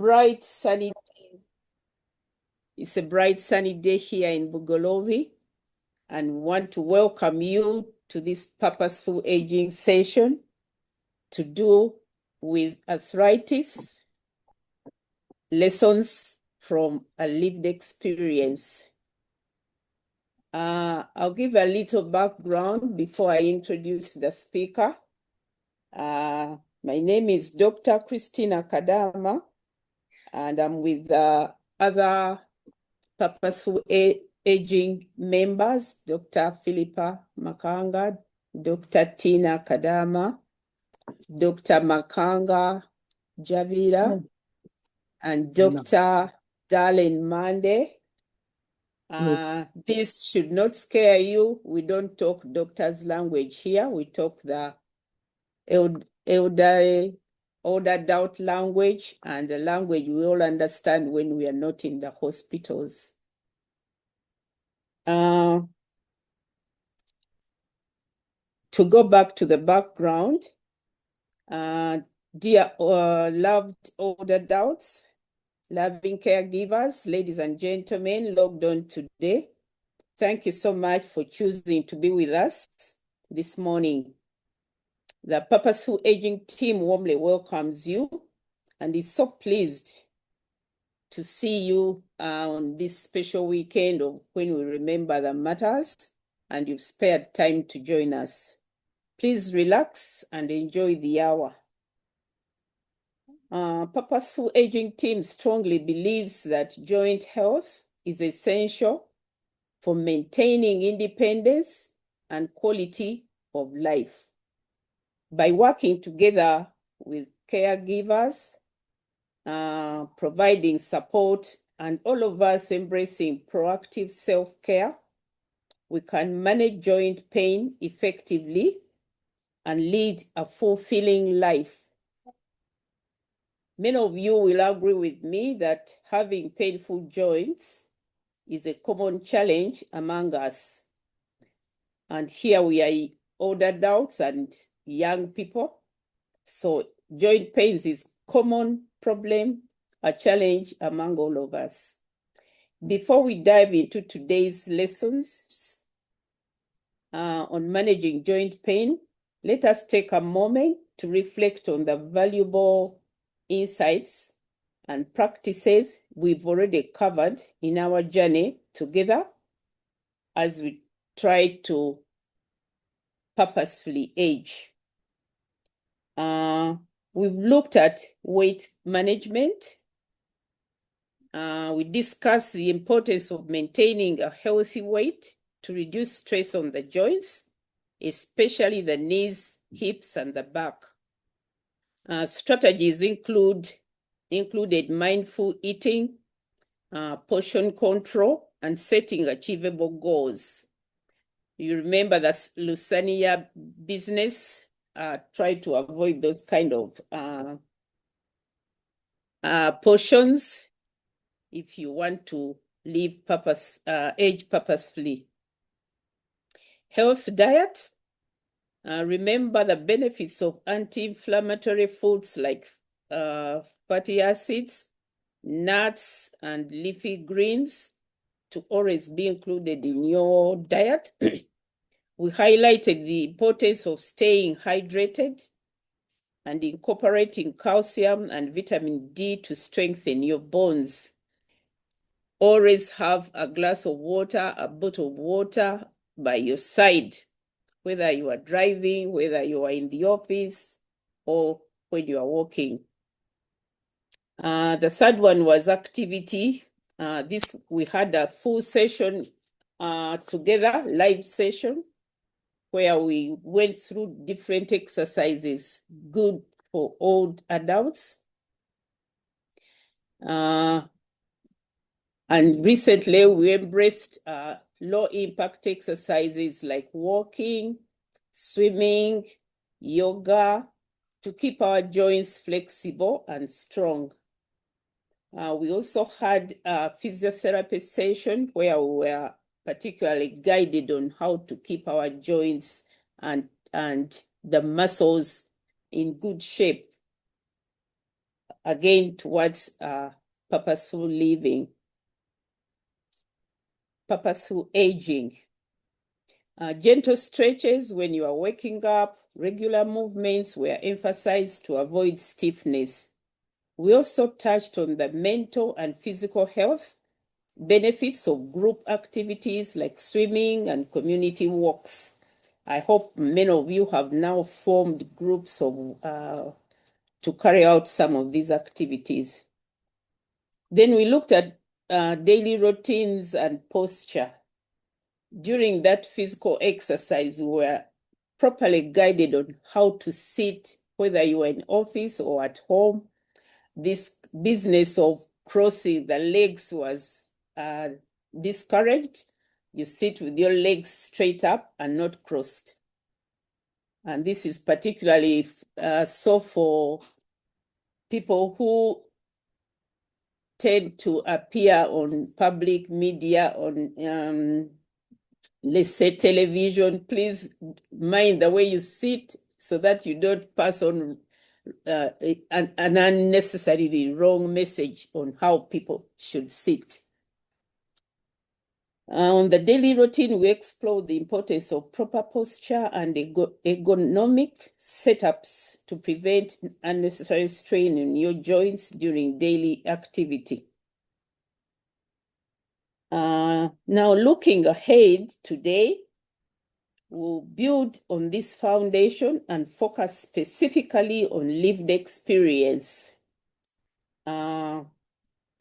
bright sunny day. It's a bright sunny day here in Bugolovi, and we want to welcome you to this Purposeful Aging session to do with arthritis, lessons from a lived experience. I'll give a little background before I introduce the speaker. My name is Dr. Christina Kadama, and I'm with other Purposeful Aging members, Dr. Philippa Makanga, Dr. Tina Kadama, Dr. Makanga Javira, and Dr. Darlene Mande. This should not scare you. We don't talk doctor's language here. We talk the elder adult language, and the language we all understand when we are not in the hospitals. To go back to the background, dear loved older adults, loving caregivers, ladies and gentlemen, logged on today, thank you so much for choosing to be with us this morning. The Purposeful Aging team warmly welcomes you and is so pleased to see you on this special weekend of when we remember the matters, and you've spared time to join us. Please relax and enjoy the hour. Purposeful Aging team strongly believes that joint health is essential for maintaining independence and quality of life. By working together with caregivers, providing support, and all of us embracing proactive self-care, we can manage joint pain effectively and lead a fulfilling life. Many of you will agree with me that having painful joints is a common challenge among us. And here we are older adults and young people. So joint pains is common problem, a challenge among all of us. Before we dive into today's lessons on managing joint pain, let us take a moment to reflect on the valuable insights and practices we've already covered in our journey together as we try to purposefully age. We've looked at weight management. We discussed the importance of maintaining a healthy weight to reduce stress on the joints, especially the knees, hips, and the back. Strategies included mindful eating, portion control, and setting achievable goals. You remember that Lusania business, try to avoid those kind of portions if you want to live age purposefully. Health diet. Remember the benefits of anti-inflammatory foods like fatty acids, nuts, and leafy greens to always be included in your diet. We highlighted the importance of staying hydrated and incorporating calcium and vitamin D to strengthen your bones. Always have a glass of water, a bottle of water by your side, whether you are driving, whether you are in the office, or when you are walking. The third one was activity. We had a full session together, live session, where we went through different exercises, good for old adults. And recently we embraced low impact exercises like walking, swimming, yoga, to keep our joints flexible and strong. We also had a physiotherapy session where we were particularly guided on how to keep our joints and the muscles in good shape. again, towards purposeful living, purposeful aging. Gentle stretches when you are waking up, regular movements were emphasized to avoid stiffness. We also touched on the mental and physical health benefits of group activities like swimming and community walks. I hope many of you have now formed groups of to carry out some of these activities. Then we looked at daily routines and posture. During that physical exercise, we were properly guided on how to sit, whether you were in office or at home. This business of crossing the legs was discouraged. You sit with your legs straight up and not crossed. And this is particularly so for people who tend to appear on public media, on let's say television. Please mind the way you sit so that you don't pass on an unnecessarily wrong message on how people should sit. On the daily routine, we explore the importance of proper posture and ergonomic setups to prevent unnecessary strain in your joints during daily activity. Now, looking ahead today, we'll build on this foundation and focus specifically on lived experience.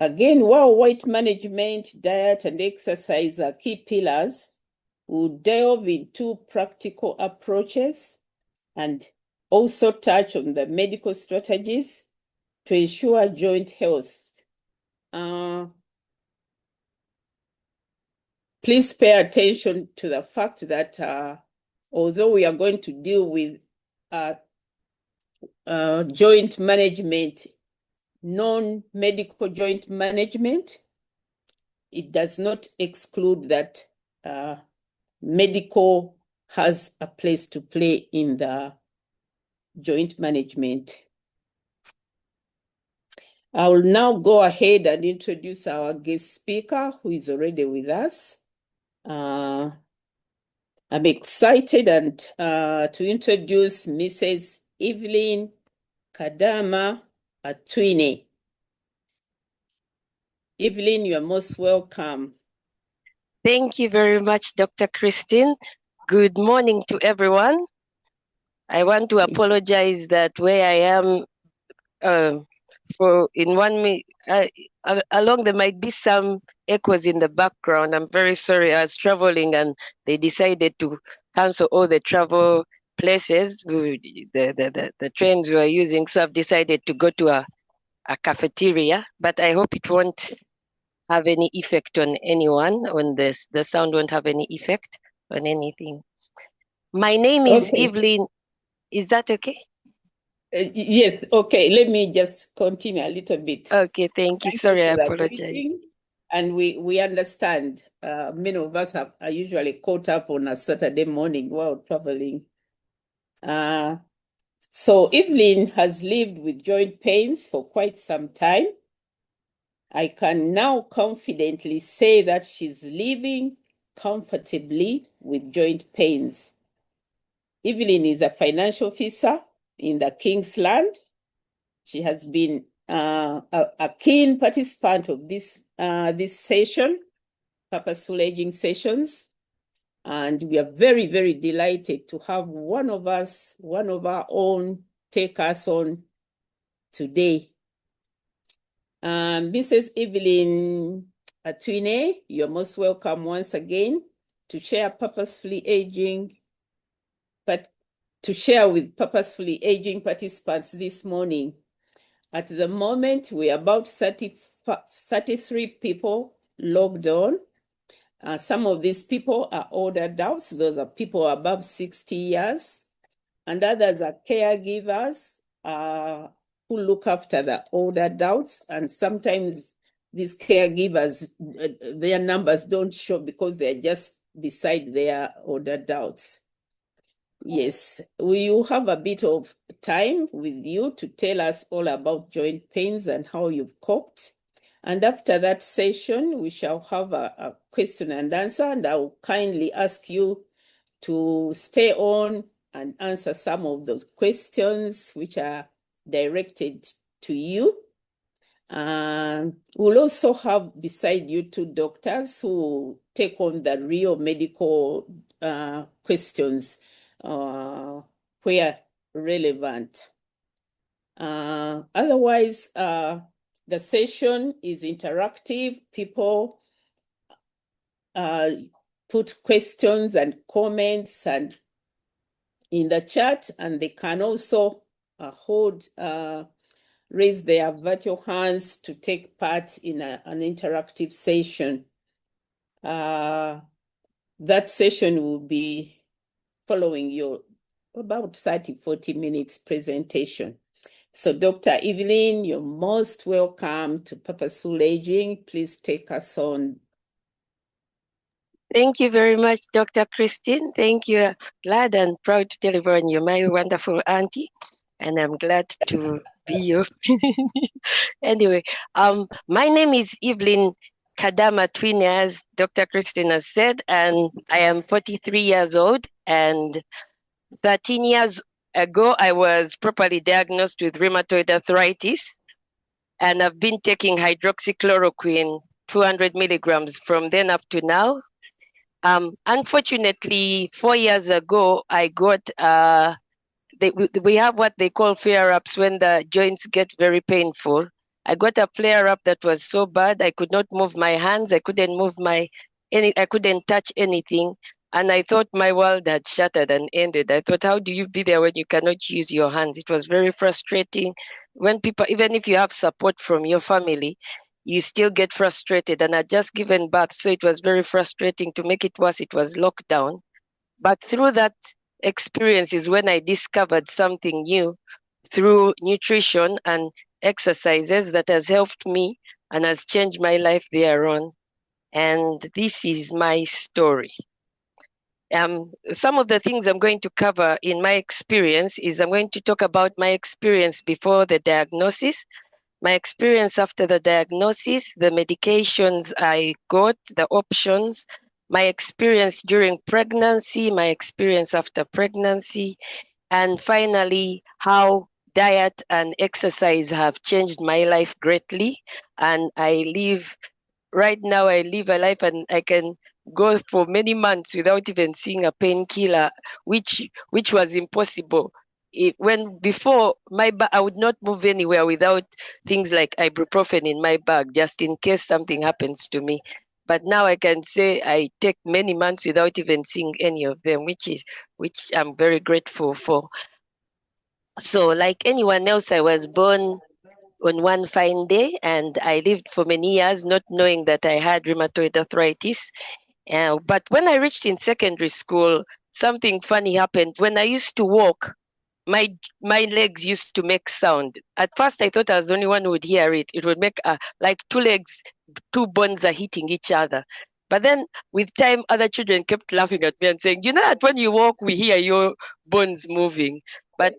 Again, while weight management, diet, and exercise are key pillars, we'll delve into practical approaches and also touch on the medical strategies to ensure joint health. Please pay attention to the fact that although we are going to deal with joint management, non-medical joint management, it does not exclude that medical has a place to play in the joint management. I will now go ahead and introduce our guest speaker who is already with us. I'm excited and to introduce Mrs. Evelyn Kadama Atwine. Evelyn, you are most welcome. Thank you very much, Dr. Christine. Good morning to everyone. I want to apologize that where I am, along there might be some echoes in the background. I'm very sorry. I was traveling and they decided to cancel all the travel places, the trains we were using. So I've decided to go to a cafeteria, but I hope it won't have any effect on anyone, on this. The sound won't have any effect on anything. My name is Evelyn. Is that okay? Yes, okay. Let me just continue a little bit. Okay, thank you. Sorry, I apologize. And we understand. Many of us are usually caught up on a Saturday morning while traveling. So Evelyn has lived with joint pains for quite some time. I can now confidently say that she's living comfortably with joint pains. Evelyn is a financial officer in the Kingsland. She has been a keen participant of this session, Purposeful Aging sessions. And we are very, very delighted to have one of our own, take us on today. Mrs. Evelyn Atwine, you're most welcome once again to share Purposefully Aging, but to share with Purposefully Aging participants this morning. At the moment, we're about 33 people logged on. Some of these people are older adults. Those are people above 60 years. And others are caregivers who look after the older adults. And sometimes these caregivers, their numbers don't show because they're just beside their older adults. Yes, we will have a bit of time with you to tell us all about joint pains and how you've coped. And after that session, we shall have a question and answer, and I will kindly ask you to stay on and answer some of those questions which are directed to you. We'll also have beside you two doctors who take on the real medical questions where relevant. Otherwise, the session is interactive. People put questions and comments and in the chat, and they can also raise their virtual hands to take part in an interactive session. That session will be following your about 30-40 minutes presentation. So Dr. Evelyn, you're most welcome to Purposeful Aging. Please take us on. Thank you very much, Dr. Christine. Thank you. Glad and proud to tell everyone you're my wonderful auntie, and I'm glad to be you. Anyway, my name is Evelyn Kadama Atwine, as Dr. Christine has said, and I am 43 years old, and 13 years ago, I was properly diagnosed with rheumatoid arthritis, and I've been taking hydroxychloroquine, 200 milligrams from then up to now. Unfortunately, 4 years ago, I got, we have what they call flare-ups when the joints get very painful. I got a flare-up that was so bad, I could not move my hands, I couldn't move I couldn't touch anything. And I thought my world had shattered and ended. I thought, how do you be there when you cannot use your hands? It was very frustrating. When people, even if you have support from your family, you still get frustrated. And I'd just given birth, so it was very frustrating. To make it worse, it was lockdown. But through that experience is when I discovered something new through nutrition and exercises that has helped me and has changed my life thereon. And this is my story. Some of the things I'm going to cover in my experience is I'm going to talk about my experience before the diagnosis, my experience after the diagnosis, the medications I got, the options, my experience during pregnancy, my experience after pregnancy, and finally, how diet and exercise have changed my life greatly. And right now I live a life and I can go for many months without even seeing a painkiller, which was impossible. Before I would not move anywhere without things like ibuprofen in my bag, just in case something happens to me. But now I can say I take many months without even seeing any of them, which I'm very grateful for. So like anyone else, I was born on one fine day, and I lived for many years not knowing that I had rheumatoid arthritis. But when I reached in secondary school, something funny happened. When I used to walk, my legs used to make sound. At first, I thought I was the only one who would hear it. It would make like two bones are hitting each other. But then with time, other children kept laughing at me and saying, you know that when you walk, we hear your bones moving. But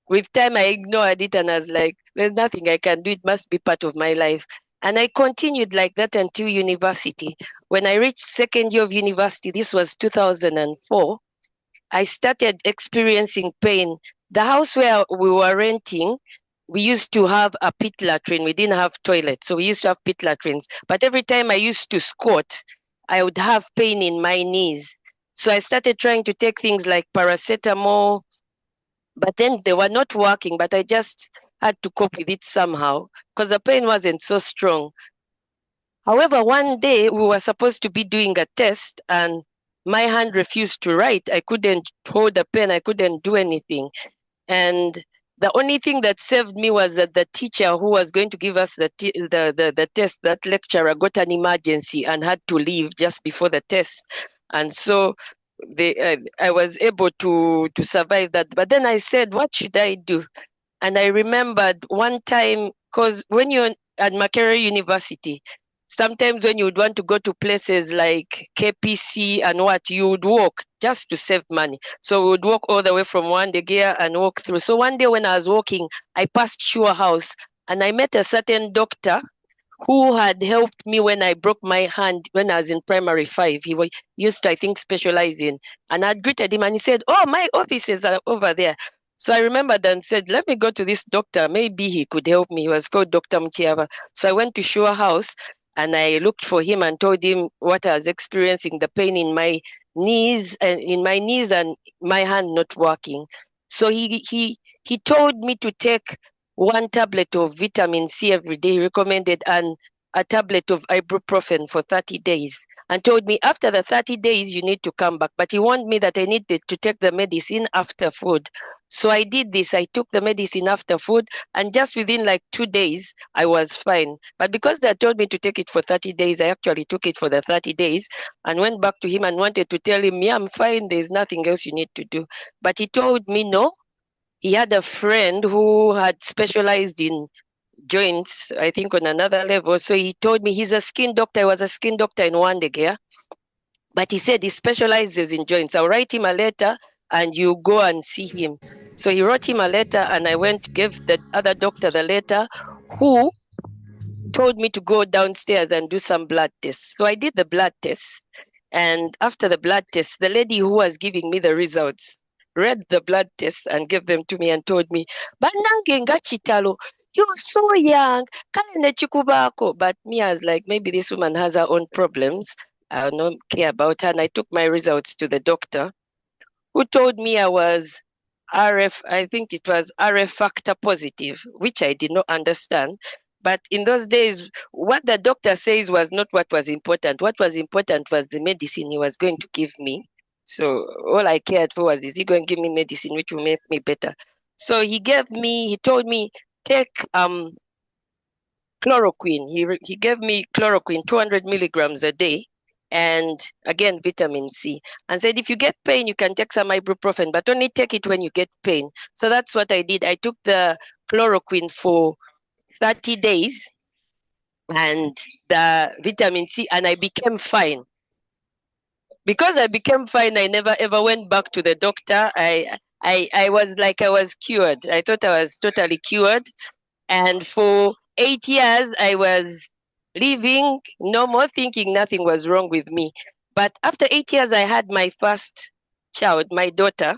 with time, I ignored it and I was like, there's nothing I can do. It must be part of my life. And I continued like that until university. When I reached second year of university, this was 2004, I started experiencing pain. The house where we were renting, we used to have a pit latrine. We didn't have toilets, so we used to have pit latrines. But every time I used to squat, I would have pain in my knees. So I started trying to take things like paracetamol, but then they were not working, but I just had to cope with it somehow because the pain wasn't so strong. However, one day we were supposed to be doing a test and my hand refused to write. I couldn't hold a pen. I couldn't do anything. And the only thing that saved me was that the teacher who was going to give us the test, that lecturer, got an emergency and had to leave just before the test. And so I was able to survive that. But then I said, what should I do? And I remembered one time, because when you're at Makerere University, sometimes when you would want to go to places like KPC and what, you would walk just to save money. So we would walk all the way from Wandegear and walk through. So one day when I was walking, I passed Shore House and I met a certain doctor who had helped me when I broke my hand when I was in primary 5. He used to, I think, specialize in. And I greeted him and he said, "Oh, my offices are over there." So I remembered and said, "Let me go to this doctor. Maybe he could help me." He was called Dr. Mutiaba. So I went to Shore House and I looked for him and told him what I was experiencing, the pain in my knees and my hand not working. So he told me to take 1 tablet of vitamin C every day, recommended, and a tablet of ibuprofen for 30 days, and told me after the 30 days you need to come back. But he warned me that I needed to take the medicine after food. So I did this. I took the medicine after food, and just within like 2 days, I was fine. But because they told me to take it for 30 days, I actually took it for the 30 days and went back to him and wanted to tell him, "Yeah, I'm fine. There's nothing else you need to do." But he told me no. He had a friend who had specialized in joints, I think on another level. So he told me he's a skin doctor. He was a skin doctor in Wandegear. But he said he specializes in joints. I'll write him a letter and you go and see him. So he wrote him a letter and I went, gave the other doctor the letter, who told me to go downstairs and do some blood tests. So I did the blood tests. And after the blood test, the lady who was giving me the results read the blood tests and gave them to me and told me, "Banange nga kitalo, you're so young, kale ne chikubako." But me, I was like, maybe this woman has her own problems. I don't care about her. And I took my results to the doctor, who told me I was I think it was RF factor positive, which I did not understand. But in those days, what the doctor says was not what was important. What was important was the medicine he was going to give me. So all I cared for was, is he going to give me medicine which will make me better? So he told me, take chloroquine. He gave me chloroquine, 200 milligrams a day, and again, vitamin C, and said, if you get pain, you can take some ibuprofen, but only take it when you get pain. So that's what I did. I took the chloroquine for 30 days and the vitamin C, and I became fine. Because I became fine, I never ever went back to the doctor. I was like I was cured. I thought I was totally cured. And for 8 years, I was living normal, thinking nothing was wrong with me. But after 8 years, I had my first child, my daughter.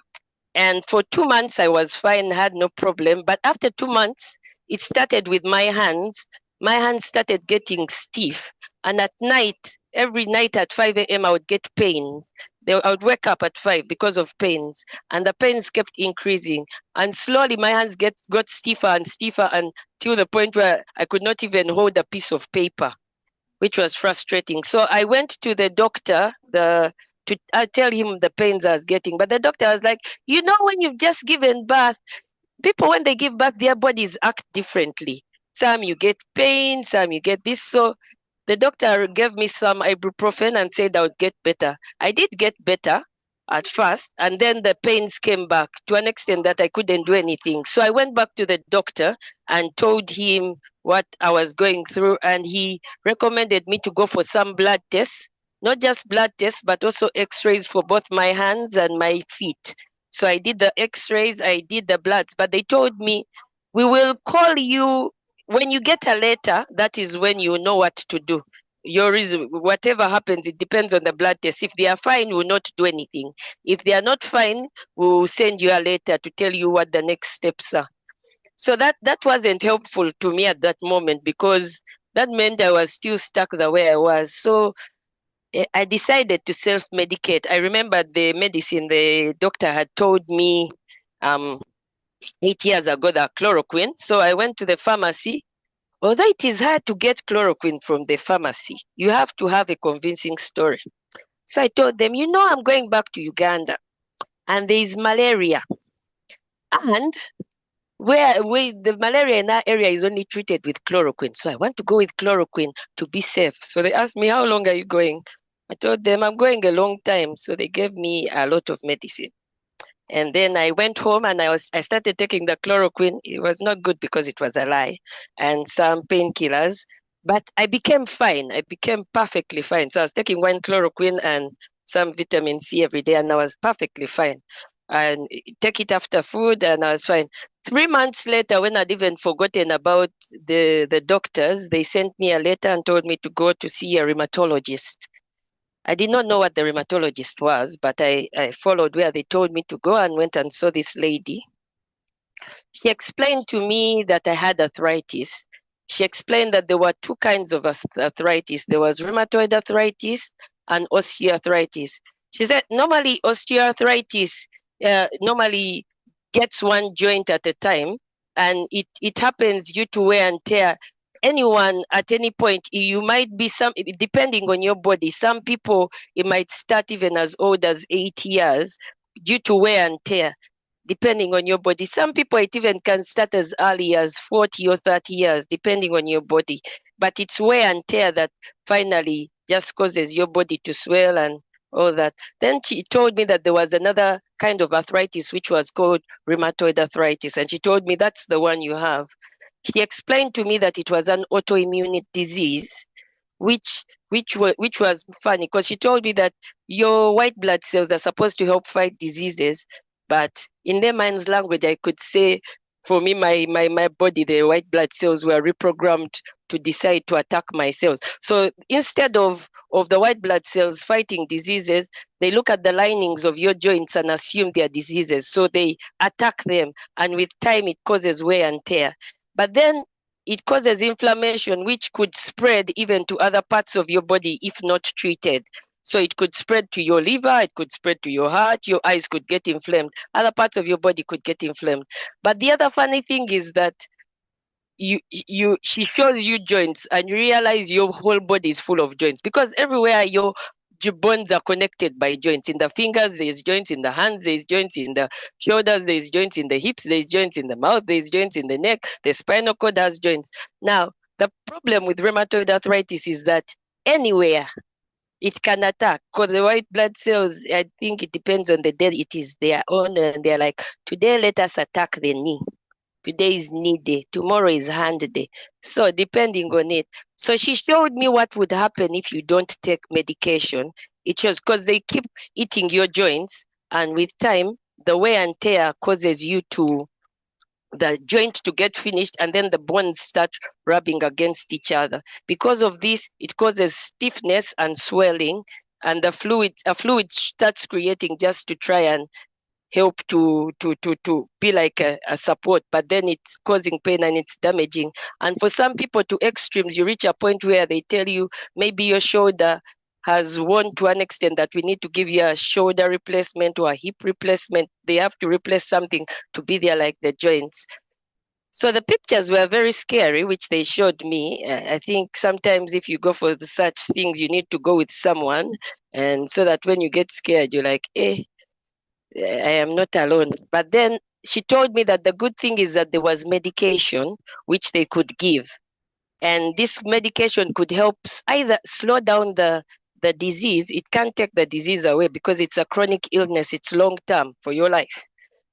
And for 2 months, I was fine, had no problem. But after 2 months, it started with my hands. My hands started getting stiff. And at night, every night at 5 a.m., I would get pains. I would wake up at 5 because of pains. And the pains kept increasing. And slowly, my hands got stiffer and stiffer until the point where I could not even hold a piece of paper, which was frustrating. So I went to the doctor to tell him the pains I was getting. But the doctor was like, when you've just given birth, people, when they give birth, their bodies act differently. Some you get pain, some you get this. So the doctor gave me some ibuprofen and said I would get better. I did get better at first, and then the pains came back to an extent that I couldn't do anything. So I went back to the doctor and told him what I was going through, and he recommended me to go for some blood tests, not just blood tests, but also x-rays for both my hands and my feet. So I did the x-rays, I did the bloods, but they told me, we will call you when you get a letter. That is when you know what to do. Whatever happens, it depends on the blood test. If they are fine, we will not do anything. If they are not fine, we will send you a letter to tell you what the next steps are. So that wasn't helpful to me at that moment, because that meant I was still stuck the way I was. So I decided to self-medicate. I remember the medicine the doctor had told me 8 years ago, the chloroquine. So I went to the pharmacy. Although it is hard to get chloroquine from the pharmacy, you have to have a convincing story. So I told them, I'm going back to Uganda and there is malaria. And where the malaria in that area is only treated with chloroquine. So I want to go with chloroquine to be safe. So they asked me, how long are you going? I told them, I'm going a long time. So they gave me a lot of medicine. And then I went home and I started taking the chloroquine. It was not good because it was a lie, and some painkillers. But I became fine. I became perfectly fine. So I was taking 1 chloroquine and some vitamin C every day, and I was perfectly fine. And take it after food, and I was fine. 3 months later, when I'd even forgotten about the doctors, they sent me a letter and told me to go to see a rheumatologist. I did not know what the rheumatologist was, but I followed where they told me to go and went and saw this lady. She explained to me that I had arthritis. She explained that there were two kinds of arthritis. There was rheumatoid arthritis and osteoarthritis. She said normally osteoarthritis normally gets one joint at a time, and it happens due to wear and tear. Anyone at any point, you might be depending on your body. Some people, it might start even as old as 80 years due to wear and tear, depending on your body. Some people, it even can start as early as 40 or 30 years, depending on your body. But it's wear and tear that finally just causes your body to swell and all that. Then she told me that there was another kind of arthritis, which was called rheumatoid arthritis. And she told me that's the one you have. She explained to me that it was an autoimmune disease, which was funny, because she told me that your white blood cells are supposed to help fight diseases, but in layman's language, I could say, for me, my body, the white blood cells were reprogrammed to decide to attack my cells. So instead of the white blood cells fighting diseases, they look at the linings of your joints and assume they are diseases. So they attack them, and with time, it causes wear and tear. But then it causes inflammation, which could spread even to other parts of your body if not treated. So it could spread to your liver, it could spread to your heart, your eyes could get inflamed, other parts of your body could get inflamed. But the other funny thing is that she shows you joints and you realize your whole body is full of joints, because everywhere your bones are connected by joints. In the fingers, there's joints. In the hands, there's joints. In the shoulders, there's joints. In the hips, there's joints. In the mouth, there's joints. In the neck, the spinal cord has joints. Now, the problem with rheumatoid arthritis is that anywhere it can attack, because the white blood cells, I think it depends on the day it is their own, and they're like, today let us attack the knee. Today is knee day, tomorrow is hand day. So depending on it. So she showed me what would happen if you don't take medication. It shows, because they keep eating your joints, and with time, the wear and tear causes the joint to get finished, and then the bones start rubbing against each other. Because of this, it causes stiffness and swelling, and a fluid starts creating just to try and help to be like a support, but then it's causing pain and it's damaging. And for some people, to extremes, you reach a point where they tell you maybe your shoulder has worn to an extent that we need to give you a shoulder replacement or a hip replacement. They have to replace something to be there like the joints. So the pictures were very scary, which they showed me. I think sometimes if you go for such things, you need to go with someone, and so that when you get scared, you're like, I am not alone. But then she told me that the good thing is that there was medication which they could give. And this medication could help either slow down the disease. It can't take the disease away because it's a chronic illness. It's long term for your life.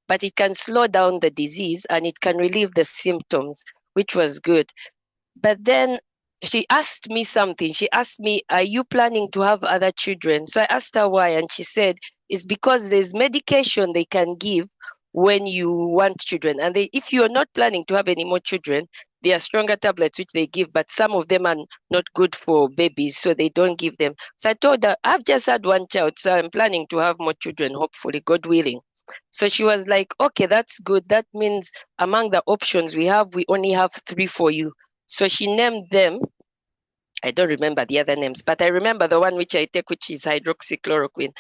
But it can slow down the disease and it can relieve the symptoms, which was good. But then she asked me something. She asked me, are you planning to have other children? So I asked her why, and she said, it's because there's medication they can give when you want children. And if you're not planning to have any more children, there are stronger tablets which they give, but some of them are not good for babies, so they don't give them. So I told her, I've just had one child, so I'm planning to have more children, hopefully, God willing. So she was like, okay, that's good. That means among the options we have, we only have 3 for you. So she named them. I don't remember the other names, but I remember the one which I take, which is hydroxychloroquine.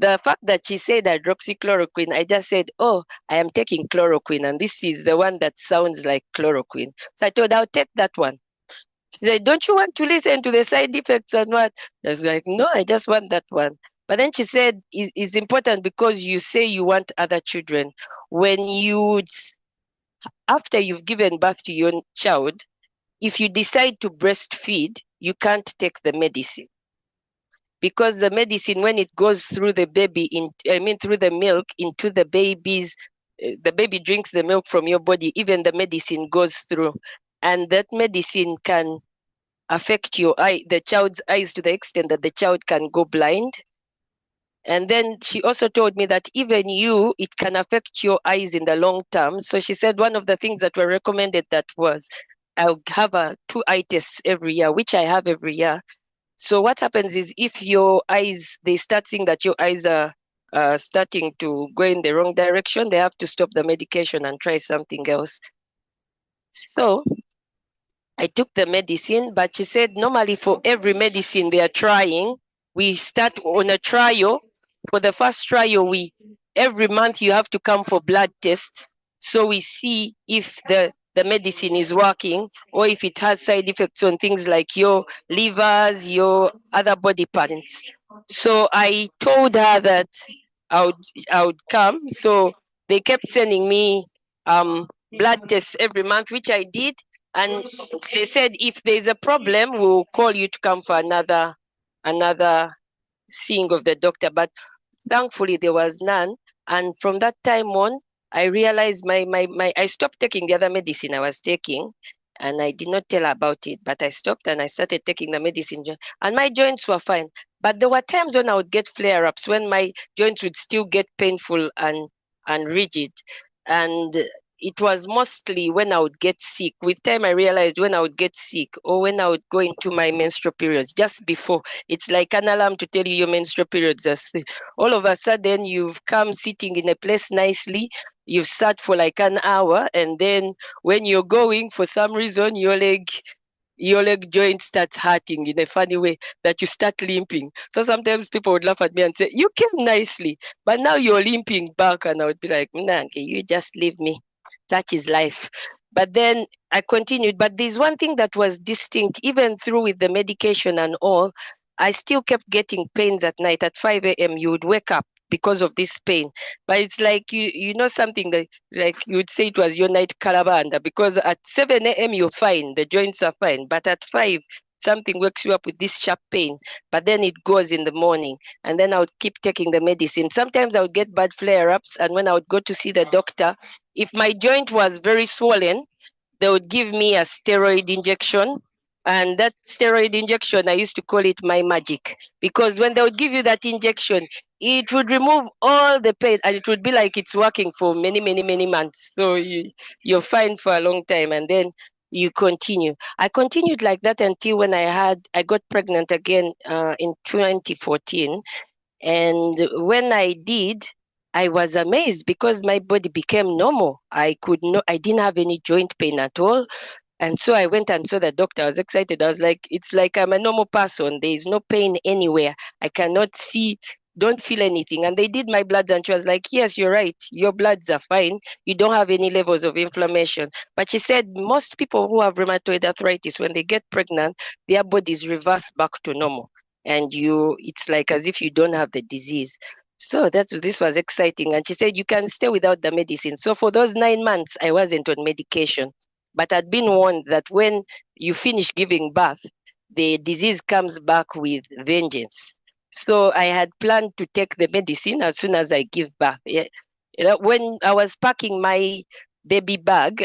The fact that she said hydroxychloroquine, I just said, oh, I am taking chloroquine, and this is the one that sounds like chloroquine. So I told her, I'll take that one. She said, don't you want to listen to the side effects and what? I was like, no, I just want that one. But then she said, it's important because you say you want other children. After you've given birth to your child, if you decide to breastfeed, you can't take the medicine. Because the medicine, when it goes through the baby, through the milk into the baby's, the baby drinks the milk from your body, even the medicine goes through. And that medicine can affect the child's eyes to the extent that the child can go blind. And then she also told me that even it can affect your eyes in the long term. So she said one of the things that were recommended that was I'll have 2 eye tests every year, which I have every year. So what happens is if your eyes, they start seeing that your eyes are starting to go in the wrong direction, they have to stop the medication and try something else. So I took the medicine, but she said normally for every medicine they are trying, we start on a trial. For the first trial, every month you have to come for blood tests. So we see if the medicine is working or if it has side effects on things like your livers, your other body parts. So I told her that I would come. So they kept sending me blood tests every month, which I did. And they said if there's a problem, we'll call you to come for another seeing of the doctor. But thankfully there was none. And from that time on, I realized I stopped taking the other medicine I was taking, and I did not tell her about it, but I stopped and I started taking the medicine, and my joints were fine. But there were times when I would get flare-ups, when my joints would still get painful and rigid. And it was mostly when I would get sick. With time, I realized when I would get sick or when I would go into my menstrual periods, just before, it's like an alarm to tell you your menstrual periods are all of a sudden you've come sitting in a place nicely, you've sat for like an hour, and then when you're going, for some reason, your leg joint starts hurting in a funny way that you start limping. So sometimes people would laugh at me and say, you came nicely, but now you're limping back. And I would be like, Nange, you just leave me. That is life. But then I continued. But there's one thing that was distinct, even through with the medication and all, I still kept getting pains at night. At 5 a.m., you would wake up because of this pain. But it's like, you know something that, like you would say it was your night calabanda, because at 7 a.m. you're fine, the joints are fine. But at 5, something wakes you up with this sharp pain, but then it goes in the morning. And then I would keep taking the medicine. Sometimes I would get bad flare-ups, and when I would go to see the doctor, if my joint was very swollen, they would give me a steroid injection. And that steroid injection, I used to call it my magic, because when they would give you that injection, it would remove all the pain, and it would be like it's working for many, many, many months. So you're fine for a long time, and then you continue. I continued like that until when I got pregnant again in 2014. And when I did, I was amazed because my body became normal. I didn't have any joint pain at all. And so I went and saw the doctor. I was excited. I was like, it's like I'm a normal person. There is no pain anywhere. I cannot see, don't feel anything. And they did my bloods, and she was like, yes, you're right. Your bloods are fine. You don't have any levels of inflammation. But she said most people who have rheumatoid arthritis, when they get pregnant, their bodies reverse back to normal. And it's like as if you don't have the disease. So this was exciting. And she said, you can stay without the medicine. So for those 9 months, I wasn't on medication. But I'd been warned that when you finish giving birth, the disease comes back with vengeance. So I had planned to take the medicine as soon as I give birth. When I was packing my baby bag,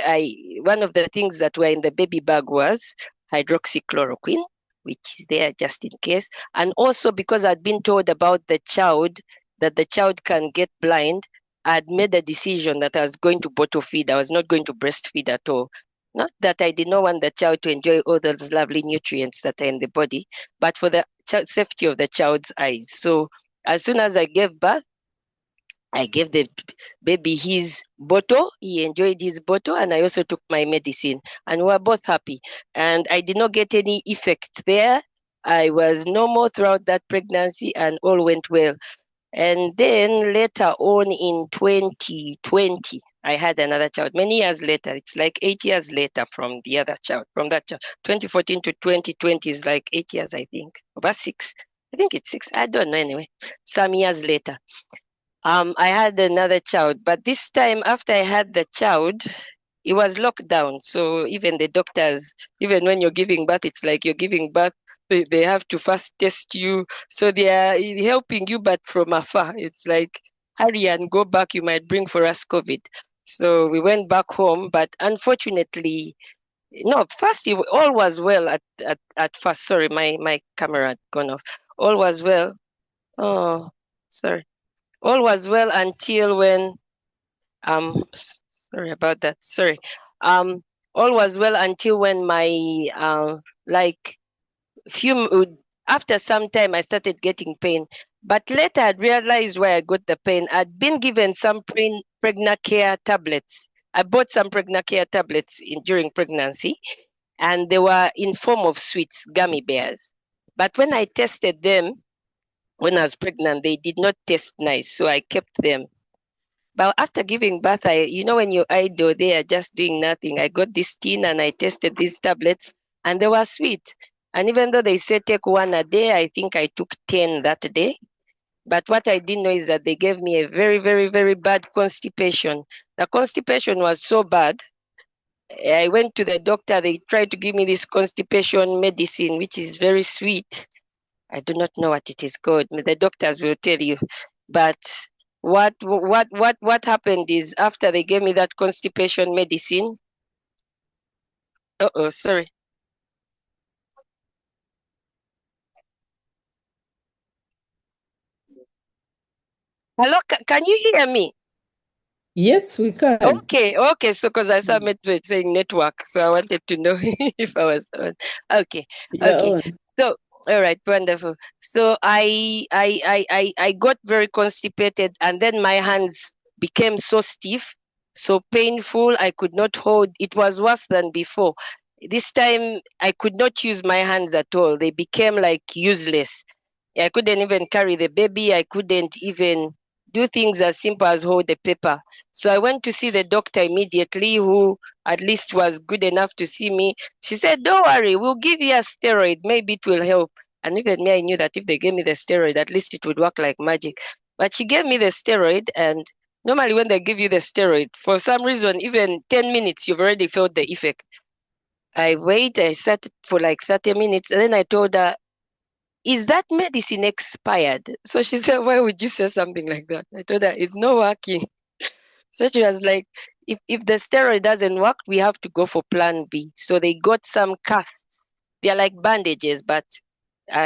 one of the things that were in the baby bag was hydroxychloroquine, which is there just in case. And also because I'd been told about that the child can get blind, I'd made a decision that I was going to bottle feed. I was not going to breastfeed at all. Not that I did not want the child to enjoy all those lovely nutrients that are in the body, but for the safety of the child's eyes. So as soon as I gave birth, I gave the baby his bottle. He enjoyed his bottle, and I also took my medicine, and we were both happy. And I did not get any effect there. I was normal throughout that pregnancy, and all went well. And then later on in 2020, I had another child. Many years later, it's like 8 years later from the other child, from that child. 2014 to 2020 is like 8 years, I think. About 6. I think it's 6. I don't know anyway. Some years later. I had another child, but this time after I had the child, it was locked down. So even the doctors, even when you're giving birth, it's like you're giving birth, they have to first test you. So they are helping you, but from afar. It's like, hurry and go back, you might bring for us COVID. So we went back home, but unfortunately, No, first all was well at first. Sorry, my camera had gone off. All was well. Oh, sorry. All was well until when sorry about that. Sorry. Um, all was well until when my like few after some time I started getting pain. But later I realized where I got the pain. I'd been given some Pregnacare tablets. I bought some Pregnacare tablets during pregnancy, and they were in form of sweets, gummy bears. But when I tested them when I was pregnant, they did not taste nice, so I kept them. But after giving birth, when you're idle, they are just doing nothing. I got this tin and I tested these tablets, and they were sweet. And even though they say take one a day, I think I took 10 that day. But what I didn't know is that they gave me a very, very, very bad constipation. The constipation was so bad. I went to the doctor. They tried to give me this constipation medicine, which is very sweet. I do not know what it is called. The doctors will tell you. But what happened is after they gave me that constipation medicine. Sorry. Hello, can you hear me? Yes, we can. Okay. So because I saw it saying network, so I wanted to know if I was on. Okay. On. So all right, wonderful. So I got very constipated, and then my hands became so stiff, so painful. I could not hold. It was worse than before. This time I could not use my hands at all. They became like useless. I couldn't even carry the baby. I couldn't even do things as simple as hold the paper. So I went to see the doctor immediately, who at least was good enough to see me. She said, "Don't worry, we'll give you a steroid. Maybe it will help." And even me, I knew that if they gave me the steroid, at least it would work like magic. But she gave me the steroid, and normally when they give you the steroid, for some reason, even 10 minutes, you've already felt the effect. I sat for like 30 minutes, and then I told her, "Is that medicine expired?" So she said, "Why would you say something like that?" I told her, "It's not working." So she was like, if the steroid doesn't work, we have to go for plan B. So they got some casts. They're like bandages, but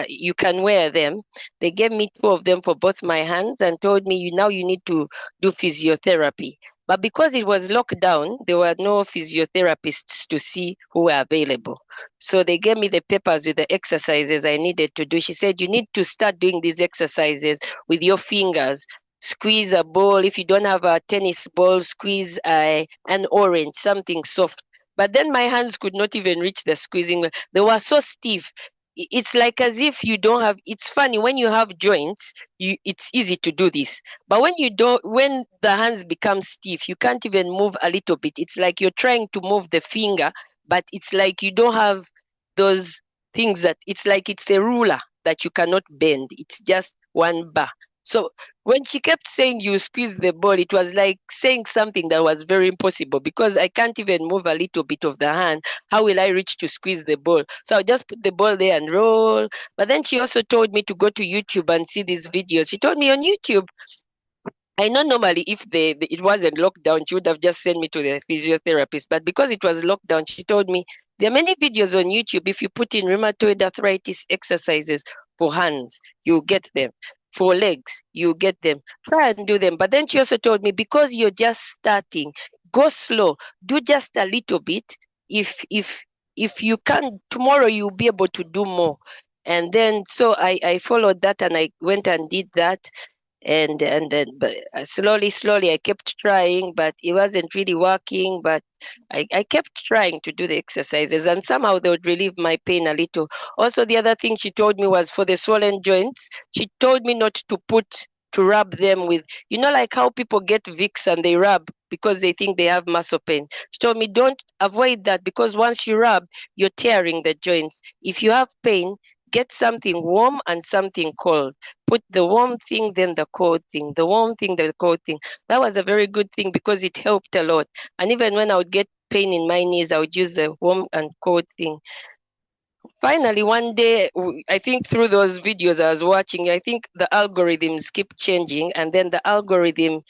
you can wear them. They gave me 2 of them for both my hands and told me, you need to do physiotherapy. But because it was locked down, there were no physiotherapists to see who were available. So they gave me the papers with the exercises I needed to do. She said, "You need to start doing these exercises with your fingers. Squeeze a ball. If you don't have a tennis ball, squeeze an orange, something soft." But then my hands could not even reach the squeezing. They were so stiff. It's like as if you don't have. It's funny when you have joints, it's easy to do this. But when you don't, when the hands become stiff, you can't even move a little bit. It's like you're trying to move the finger, but it's like you don't have those things that it's like it's a ruler that you cannot bend. It's just one bar. So when she kept saying you squeeze the ball, it was like saying something that was very impossible because I can't even move a little bit of the hand. How will I reach to squeeze the ball? So I'll just put the ball there and roll. But then she also told me to go to YouTube and see these videos. She told me on YouTube, I know normally if it wasn't locked down, she would have just sent me to the physiotherapist. But because it was locked down, she told me there are many videos on YouTube. If you put in rheumatoid arthritis exercises for hands, you'll get them. For legs, you get them. Try and do them. But then she also told me because you're just starting, go slow. Do just a little bit. If you can, tomorrow you'll be able to do more. And then so I followed that and I went and did that and then but slowly I kept trying, but it wasn't really working. But I kept trying to do the exercises and somehow they would relieve my pain a little. Also, the other thing she told me was for the swollen joints, she told me not to rub them with, like how people get Vicks and they rub because they think they have muscle pain. She told me don't avoid that because once you rub, you're tearing the joints. If you have pain, get something warm and something cold. Put the warm thing, then the cold thing, the warm thing, the cold thing. That was a very good thing because it helped a lot. And even when I would get pain in my knees, I would use the warm and cold thing. Finally, one day, I think through those videos I was watching, I think the algorithms keep changing, and then the algorithm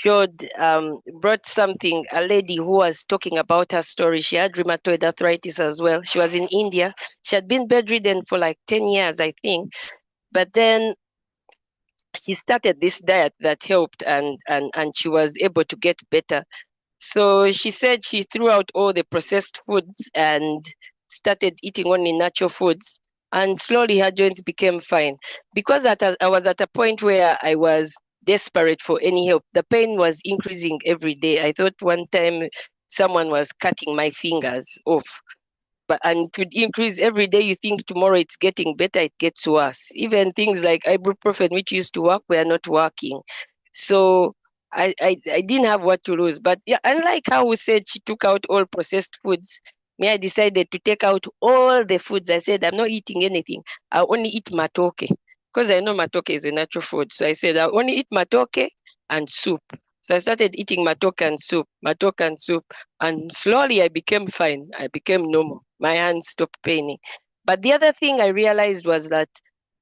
brought something, a lady who was talking about her story. She had rheumatoid arthritis as well. She was in India. She had been bedridden for like 10 years, I think. But then she started this diet that helped, and she was able to get better. So she said she threw out all the processed foods and started eating only natural foods. And slowly her joints became fine. Because I was at a point where I was desperate for any help. The pain was increasing every day. I thought one time someone was cutting my fingers off. And it would increase every day. You think tomorrow it's getting better, it gets worse. Even things like ibuprofen, which used to work, were not working. So I didn't have what to lose. But yeah, unlike how we said she took out all processed foods, me, I decided to take out all the foods. I said, I'm not eating anything. I'll only eat matoke, because I know matoke is a natural food. So I said, I'll only eat matoke and soup. So I started eating matoke and soup, and slowly I became fine. I became normal. My hands stopped paining. But the other thing I realized was that,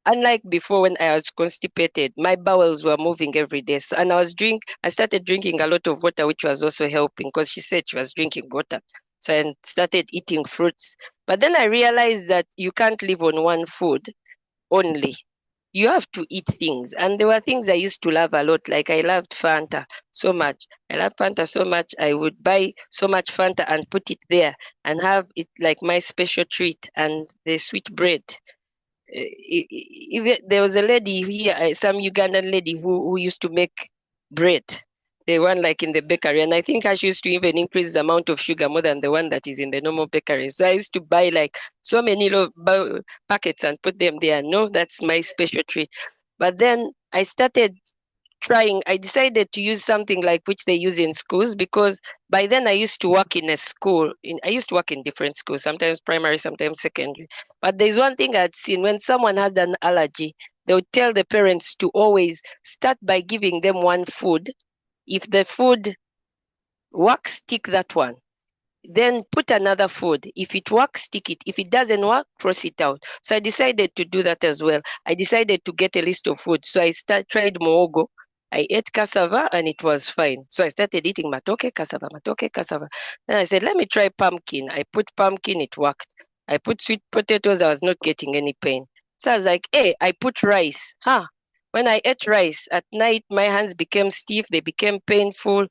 unlike before when I was constipated, my bowels were moving every day. So, and I started drinking a lot of water, which was also helping, because she said she was drinking water. So I started eating fruits. But then I realized that you can't live on one food only. You have to eat things. And there were things I used to love a lot. Like I loved Fanta so much. I would buy so much Fanta and put it there and have it like my special treat, and the sweet bread. There was a lady here, some Ugandan lady who used to make bread. The one like in the bakery, and I think I used to even increase the amount of sugar more than the one that is in the normal bakery. So I used to buy like so many packets and put them there. No, that's my special treat. But then I decided to use something like which they use in schools, because by then I used to work in a school. I used to work in different schools, sometimes primary, sometimes secondary. But there's one thing I'd seen: when someone has an allergy, they would tell the parents to always start by giving them one food. If the food works, stick that one. Then put another food. If it works, stick it. If it doesn't work, cross it out. So I decided to do that as well. I decided to get a list of foods. So I tried muhogo. I ate cassava and it was fine. So I started eating matoke, cassava, matoke, cassava. Then I said, let me try pumpkin. I put pumpkin, it worked. I put sweet potatoes, I was not getting any pain. So I was like, hey, I put rice. When I ate rice at night, my hands became stiff, they became painful.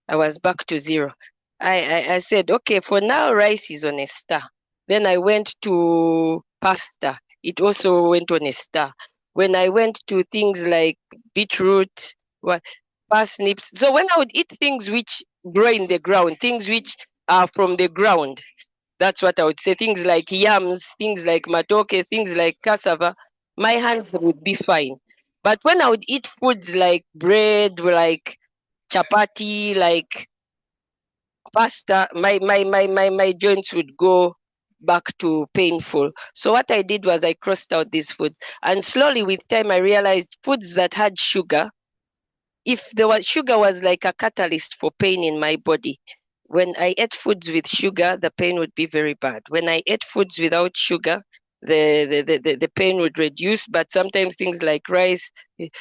I was back to zero. I said, okay, for now, rice is on a star. Then I went to pasta. It also went on a star. When I went to things like beetroot, parsnips. So when I would eat things which grow in the ground, things which are from the ground, that's what I would say. Things like yams, things like matoke, things like cassava, my hands would be fine. But when I would eat foods like bread, like chapati, like pasta, my joints would go back to painful. So what I did was I crossed out these foods, and slowly with time I realized foods that had sugar, if sugar was like a catalyst for pain in my body. When I ate foods with sugar, the pain would be very bad. When I ate foods without sugar, the pain would reduce, but sometimes things like rice.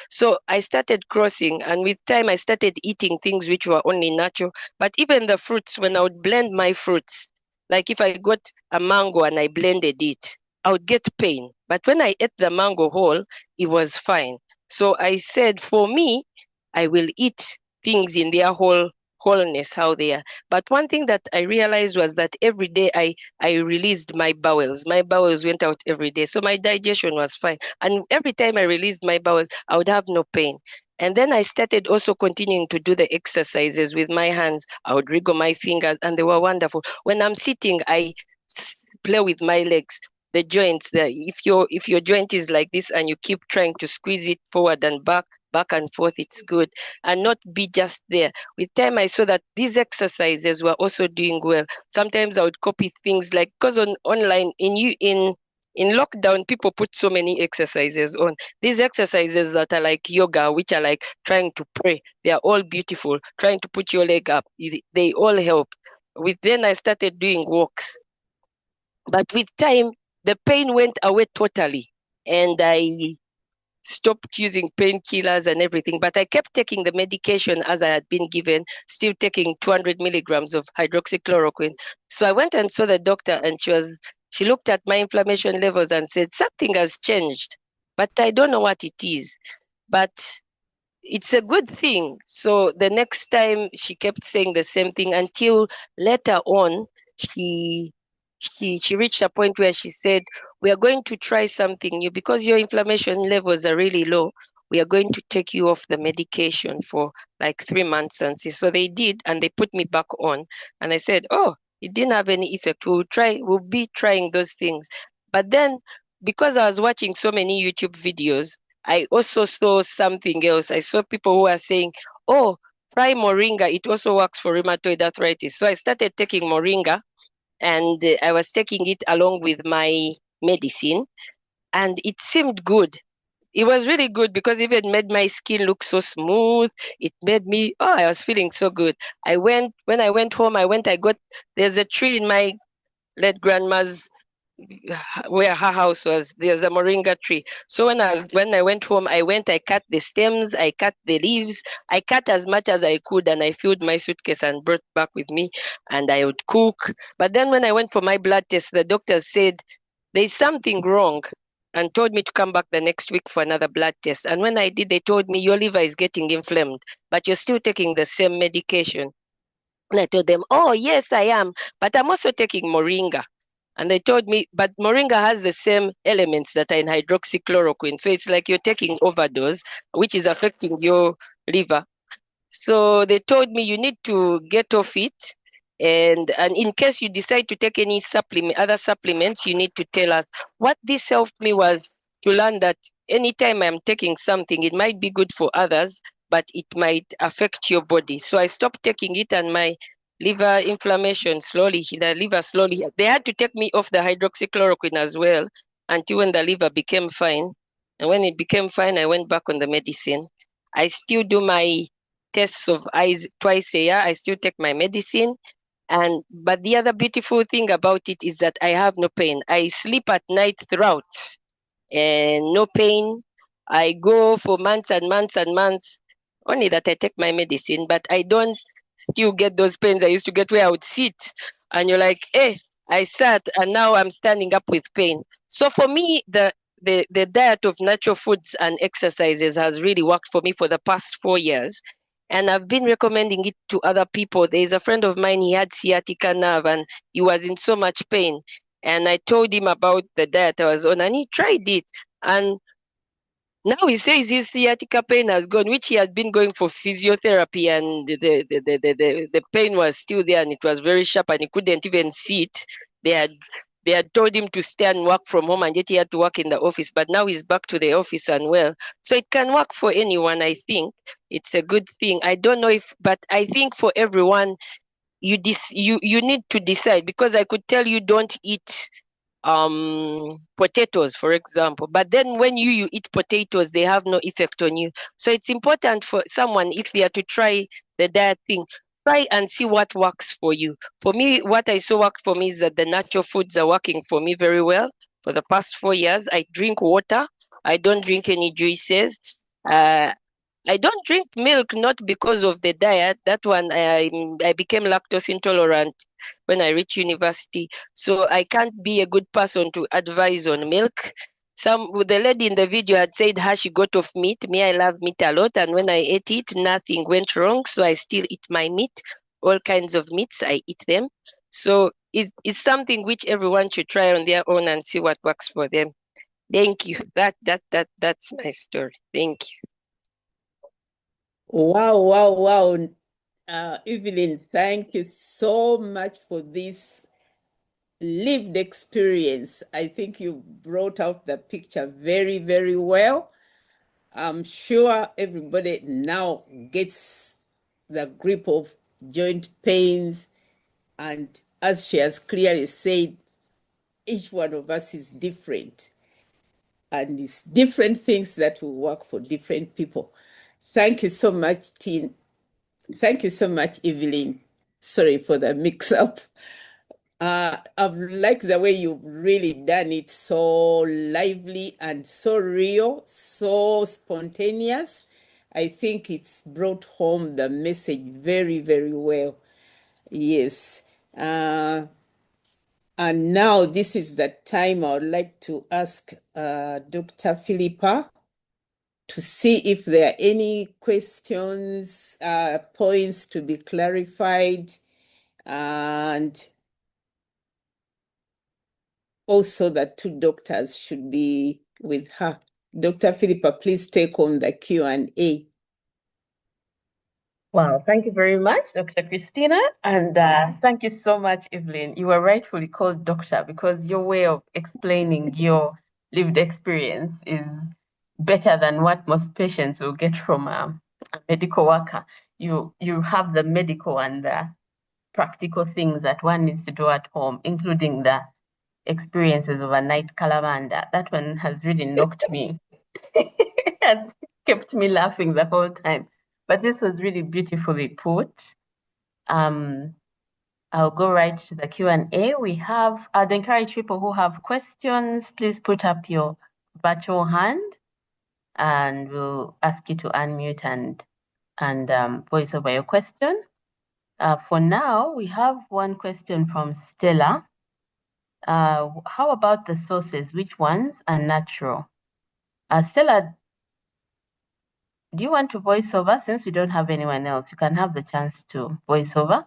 So I started crossing, and with time I started eating things which were only natural. But even the fruits, when I would blend my fruits, like if I got a mango and I blended it, I would get pain. But when I ate the mango whole, it was fine. So I said, for me, I will eat things in their wholeness, how they are. But one thing that I realized was that every day I released my bowels. My bowels went out every day. So my digestion was fine. And every time I released my bowels, I would have no pain. And then I started also continuing to do the exercises with my hands. I would wriggle my fingers and they were wonderful. When I'm sitting, I play with my legs. The joints, if your joint is like this and you keep trying to squeeze it forward and back and forth, it's good. And not be just there. With time, I saw that these exercises were also doing well. Sometimes I would copy things like, because online, in lockdown, people put so many exercises on. These exercises that are like yoga, which are like trying to pray, they are all beautiful. Trying to put your leg up, they all help. Then I started doing walks. But with time, the pain went away totally. And I stopped using painkillers and everything, but I kept taking the medication as I had been given, still taking 200 milligrams of hydroxychloroquine. So I went and saw the doctor, and she looked at my inflammation levels and said, something has changed, but I don't know what it is. But it's a good thing. So the next time she kept saying the same thing until later on, she reached a point where she said, we are going to try something new because your inflammation levels are really low. We are going to take you off the medication for like 3 months and see. So they did, and they put me back on. And I said, oh, it didn't have any effect. We'll be trying those things. But then because I was watching so many YouTube videos, I also saw something else. I saw people who are saying, oh, try moringa. It also works for rheumatoid arthritis. So I started taking moringa, and I was taking it along with my medicine, and it seemed good. It was really good because it even made my skin look so smooth. It made me, I was feeling so good. When I went home, there's a tree in my late grandma's where her house was. There's a moringa tree. So when I went home, I cut the stems, I cut the leaves, I cut as much as I could, and I filled my suitcase and brought back with me, and I would cook. But then when I went for my blood test, the doctor said there's something wrong and told me to come back the next week for another blood test. And when I did, they told me your liver is getting inflamed, but you're still taking the same medication. And I told them, oh, yes, I am, but I'm also taking moringa. And they told me, but moringa has the same elements that are in hydroxychloroquine. So it's like you're taking overdose, which is affecting your liver. So they told me you need to get off it. And in case you decide to take any other supplements, you need to tell us. What this helped me was to learn that anytime I'm taking something, it might be good for others, but it might affect your body. So I stopped taking it, and my liver inflammation they had to take me off the hydroxychloroquine as well until when the liver became fine. And when it became fine, I went back on the medicine. I still do my tests of eyes twice a year. I still take my medicine. But the other beautiful thing about it is that I have no pain. I sleep at night throughout, and no pain. I go for months and months and months, only that I take my medicine, but I don't still get those pains I used to get where I would sit and you're like, hey, I sat and now I'm standing up with pain. So for me, the diet of natural foods and exercises has really worked for me for the past 4 years. And I've been recommending it to other people. There's a friend of mine, he had sciatica nerve and he was in so much pain. And I told him about the diet I was on, and he tried it. And now he says his sciatica pain has gone, which he had been going for physiotherapy, and the pain was still there, and it was very sharp, and he couldn't even sit. They had told him to stay and work from home, and yet he had to work in the office. But now he's back to the office and well. So it can work for anyone, I think. It's a good thing. I don't know but I think for everyone, you need to decide, because I could tell you don't eat potatoes, for example, but then when you eat potatoes, they have no effect on you. So it's important for someone, if they are to try the diet thing, try and see what works for you. For me, what I saw worked for me is that the natural foods are working for me very well. For the past 4 years, I drink water. I don't drink any juices. I don't drink milk, not because of the diet. That one, I became lactose intolerant when I reached university. So I can't be a good person to advise on milk. The lady in the video had said how she got off meat. Me, I love meat a lot. And when I ate it, nothing went wrong. So I still eat my meat. All kinds of meats, I eat them. So it's something which everyone should try on their own and see what works for them. Thank you. That's my story. Thank you. Wow, wow, wow. Evelyn, thank you so much for this lived experience. I think you brought out the picture very, very well. I'm sure everybody now gets the grip of joint pains. And as she has clearly said, each one of us is different. And it's different things that will work for different people. Thank you so much, Tine. Thank you so much, Evelyn. Sorry for the mix-up. I've liked the way you've really done it, so lively and so real, so spontaneous. I think it's brought home the message very, very well. Yes. And now this is the time I would like to ask Dr. Philippa to see if there are any questions, points to be clarified, and also the two doctors should be with her. Dr. Philippa, please take on the Q&A. Wow, thank you very much, Dr. Christina. And thank you so much, Evelyn. You were rightfully called doctor because your way of explaining your lived experience is better than what most patients will get from a medical worker. You have the medical and the practical things that one needs to do at home, including the experiences of a night calamanda. That one has really knocked me and kept me laughing the whole time. But this was really beautifully put. I'll go right to the Q&A. I'd encourage people who have questions, please put up your virtual hand and we'll ask you to unmute and voice over your question. For now, we have one question from Stella. How about the sources? Which ones are natural? Stella, do you want to voice over? Since we don't have anyone else, you can have the chance to voice over.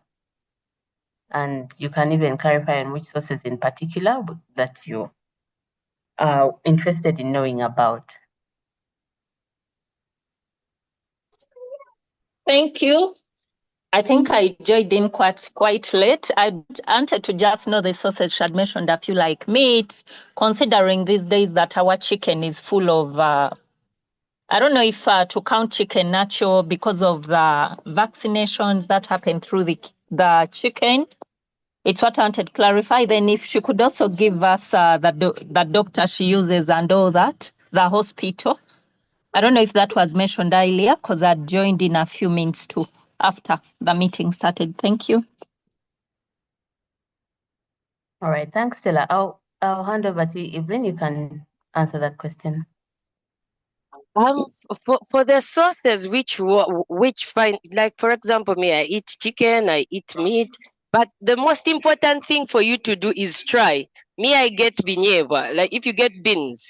And you can even clarify on which sources in particular that you are interested in knowing about. Thank you. I think I joined in quite late. I wanted to just know the sources she had mentioned a few like meat, considering these days that our chicken is full of, I don't know if to count chicken natural because of the vaccinations that happened through the chicken. It's what I wanted to clarify. Then if she could also give us the doctor she uses and all that, the hospital. I don't know if that was mentioned earlier because I joined in a few minutes too after the meeting started. Thank you. All right, thanks, Stella. I'll hand over to you, Evelyn. You can answer that question. For the sources which find, like for example, me, I eat chicken, I eat meat, but the most important thing for you to do is try. Me, I get binyeva. Like if you get beans,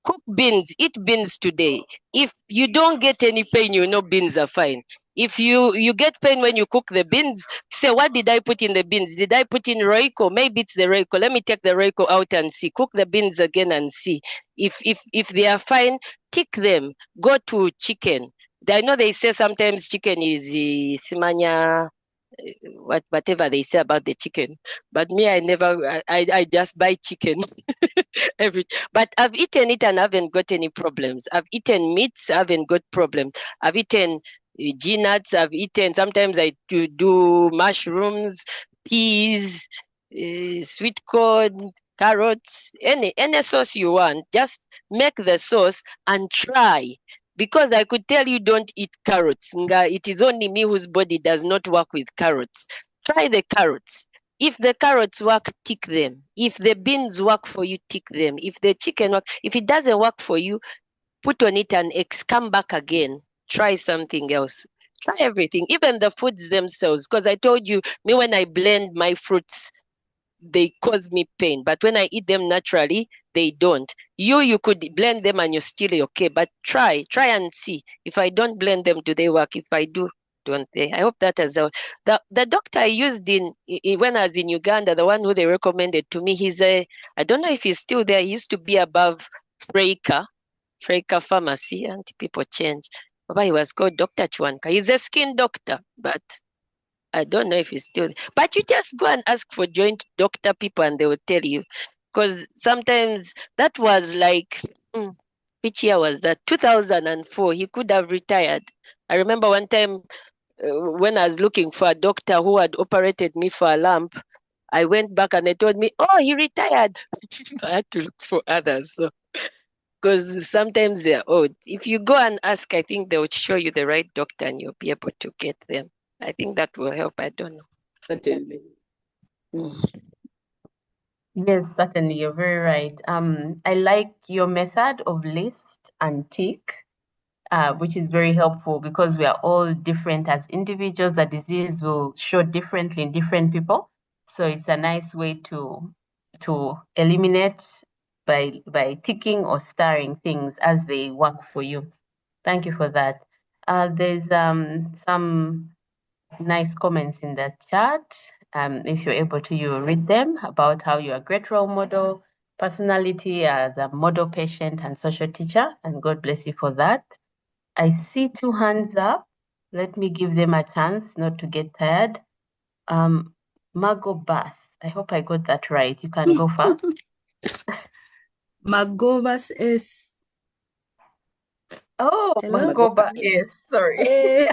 cook beans, eat beans today. If you don't get any pain, you know beans are fine. If you get pain when you cook the beans, say, what did I put in the beans? Did I put in Royco? Maybe it's the Royco. Let me take the Royco out and see. Cook the beans again and see. If they are fine, tick them. Go to chicken. I know they say sometimes chicken is simanya, whatever they say about the chicken. But me, I just buy chicken. But I've eaten it and haven't got any problems. I've eaten meats, I haven't got problems. I've eaten nuts, I've eaten, sometimes I do mushrooms, peas, sweet corn, carrots, any sauce you want. Just make the sauce and try. Because I could tell you don't eat carrots. It is only me whose body does not work with carrots. Try the carrots. If the carrots work, tick them. If the beans work for you, tick them. If the chicken works, if it doesn't work for you, put on it an X, come back again. Try something else. Try everything, even the foods themselves. Because I told you, me when I blend my fruits, they cause me pain. But when I eat them naturally, they don't. You could blend them and you're still okay. But try and see. If I don't blend them, do they work? If I do, don't they? I hope that has helped. The doctor I used when I was in Uganda, the one who they recommended to me, I don't know if he's still there. He used to be above Freika Pharmacy, and people change. But he was called Dr. Chwanka. He's a skin doctor, but I don't know if he's still there. But you just go and ask for joint doctor people and they will tell you. Because sometimes that was like, which year was that? 2004. He could have retired. I remember one time when I was looking for a doctor who had operated me for a lump, I went back and they told me, oh, he retired. I had to look for others. So, because sometimes they're old. If you go and ask, I think they will show you the right doctor and you'll be able to get them. I think that will help. I don't know. Certainly. Yes, certainly, you're very right. I like your method of list and tick, which is very helpful because we are all different as individuals. The disease will show differently in different people. So it's a nice way to eliminate by ticking or starring things as they work for you. Thank you for that. There's some nice comments in the chat. If you're able to, you read them about how you're a great role model, personality as a model patient and social teacher, and God bless you for that. I see 2 hands up. Let me give them a chance not to get tired. Margot Bass, I hope I got that right. You can go first. Margot Bass is. Oh, Hello? Margot Bass, yes, sorry.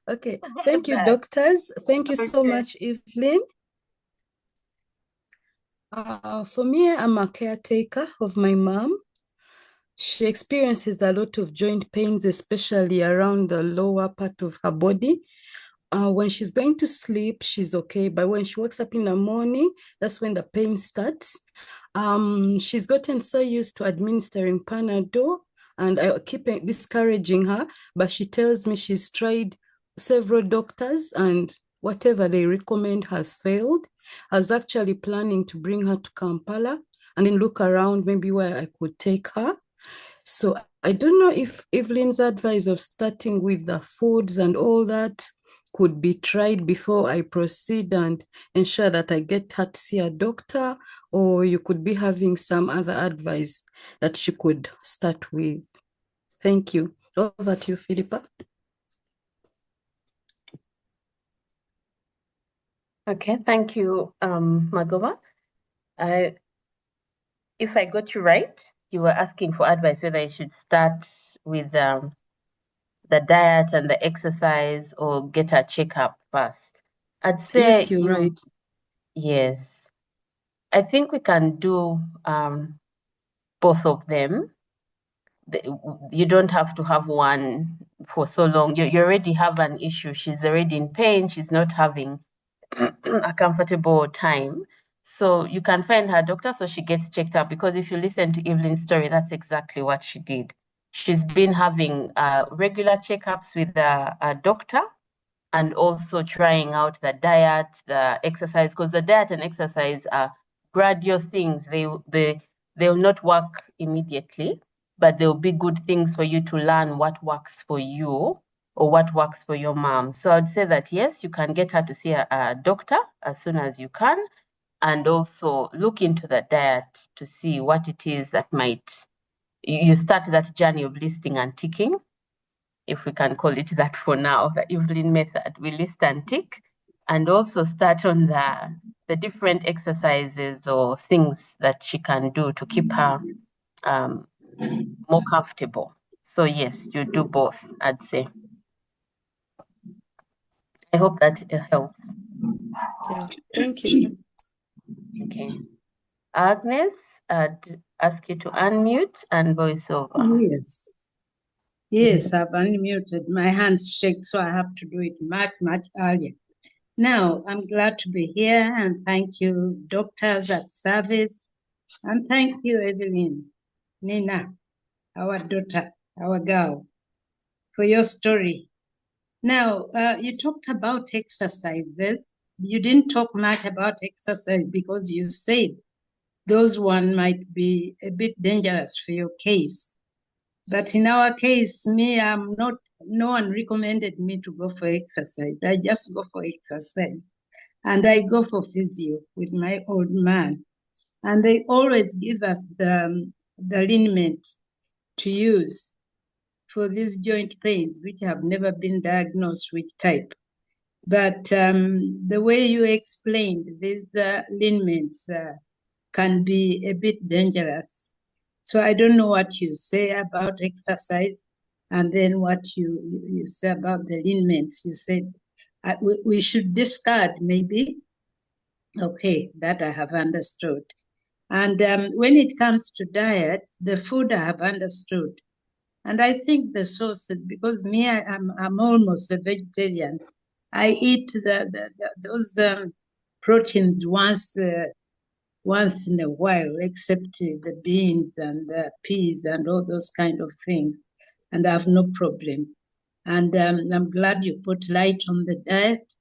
Okay, thank you, doctors. Thank you so much, Evelyn. For me, I'm a caretaker of my mom. She experiences a lot of joint pains, especially around the lower part of her body. When she's going to sleep, she's okay. But when she wakes up in the morning, that's when the pain starts. She's gotten so used to administering Panadol, and I keep discouraging her, but she tells me she's tried several doctors and whatever they recommend has failed. I was actually planning to bring her to Kampala and then look around maybe where I could take her. So I don't know if Evelyn's advice of starting with the foods and all that could be tried before I proceed and ensure that I get her to see a doctor, or you could be having some other advice that she could start with. Thank you. Over to you, Philippa. Okay, thank you, Magova. If I got you right, you were asking for advice whether I should start with the diet and the exercise or get a checkup first. I'd say yes, you're right. Yes. I think we can do both of them. You don't have to have one for so long. You already have an issue. She's already in pain. She's not having a comfortable time. So you can find her doctor so she gets checked up, because if you listen to Evelyn's story, that's exactly what she did. She's been having regular checkups with a doctor, and also trying out the diet, the exercise, because the diet and exercise are gradual things. They'll not work immediately, but they'll be good things for you to learn what works for you or what works for your mom. So I'd say that yes, you can get her to see a doctor as soon as you can, and also look into the diet to see what it is that might, you start that journey of listing and ticking, if we can call it that for now, the Evelyn method. We list and tick, and also start on the different exercises or things that she can do to keep her more comfortable. So yes, you do both, I'd say. I hope that helps. Yeah, thank you. Okay. Agnes, I'd ask you to unmute and voice over. Yes. Yes, I've unmuted. My hands shake, so I have to do it much, much earlier. Now, I'm glad to be here, and thank you, doctors at service, and thank you, Evelyn, Nina, our daughter, our girl, for your story. Now, you talked about exercises. You didn't talk much about exercise because you said those one might be a bit dangerous for your case. But in our case, no one recommended me to go for exercise. I just go for exercise. And I go for physio with my old man. And they always give us the liniment to use for these joint pains, which have never been diagnosed which type. But the way you explained, these liniments can be a bit dangerous. So I don't know what you say about exercise, and then what you say about the liniments. You said we should discard maybe. Okay, that I have understood. And when it comes to diet, the food I have understood. And I think the source, because me, I'm almost a vegetarian. I eat those proteins once once in a while, except the beans and the peas and all those kind of things, and I have no problem. And I'm glad you put light on the diet.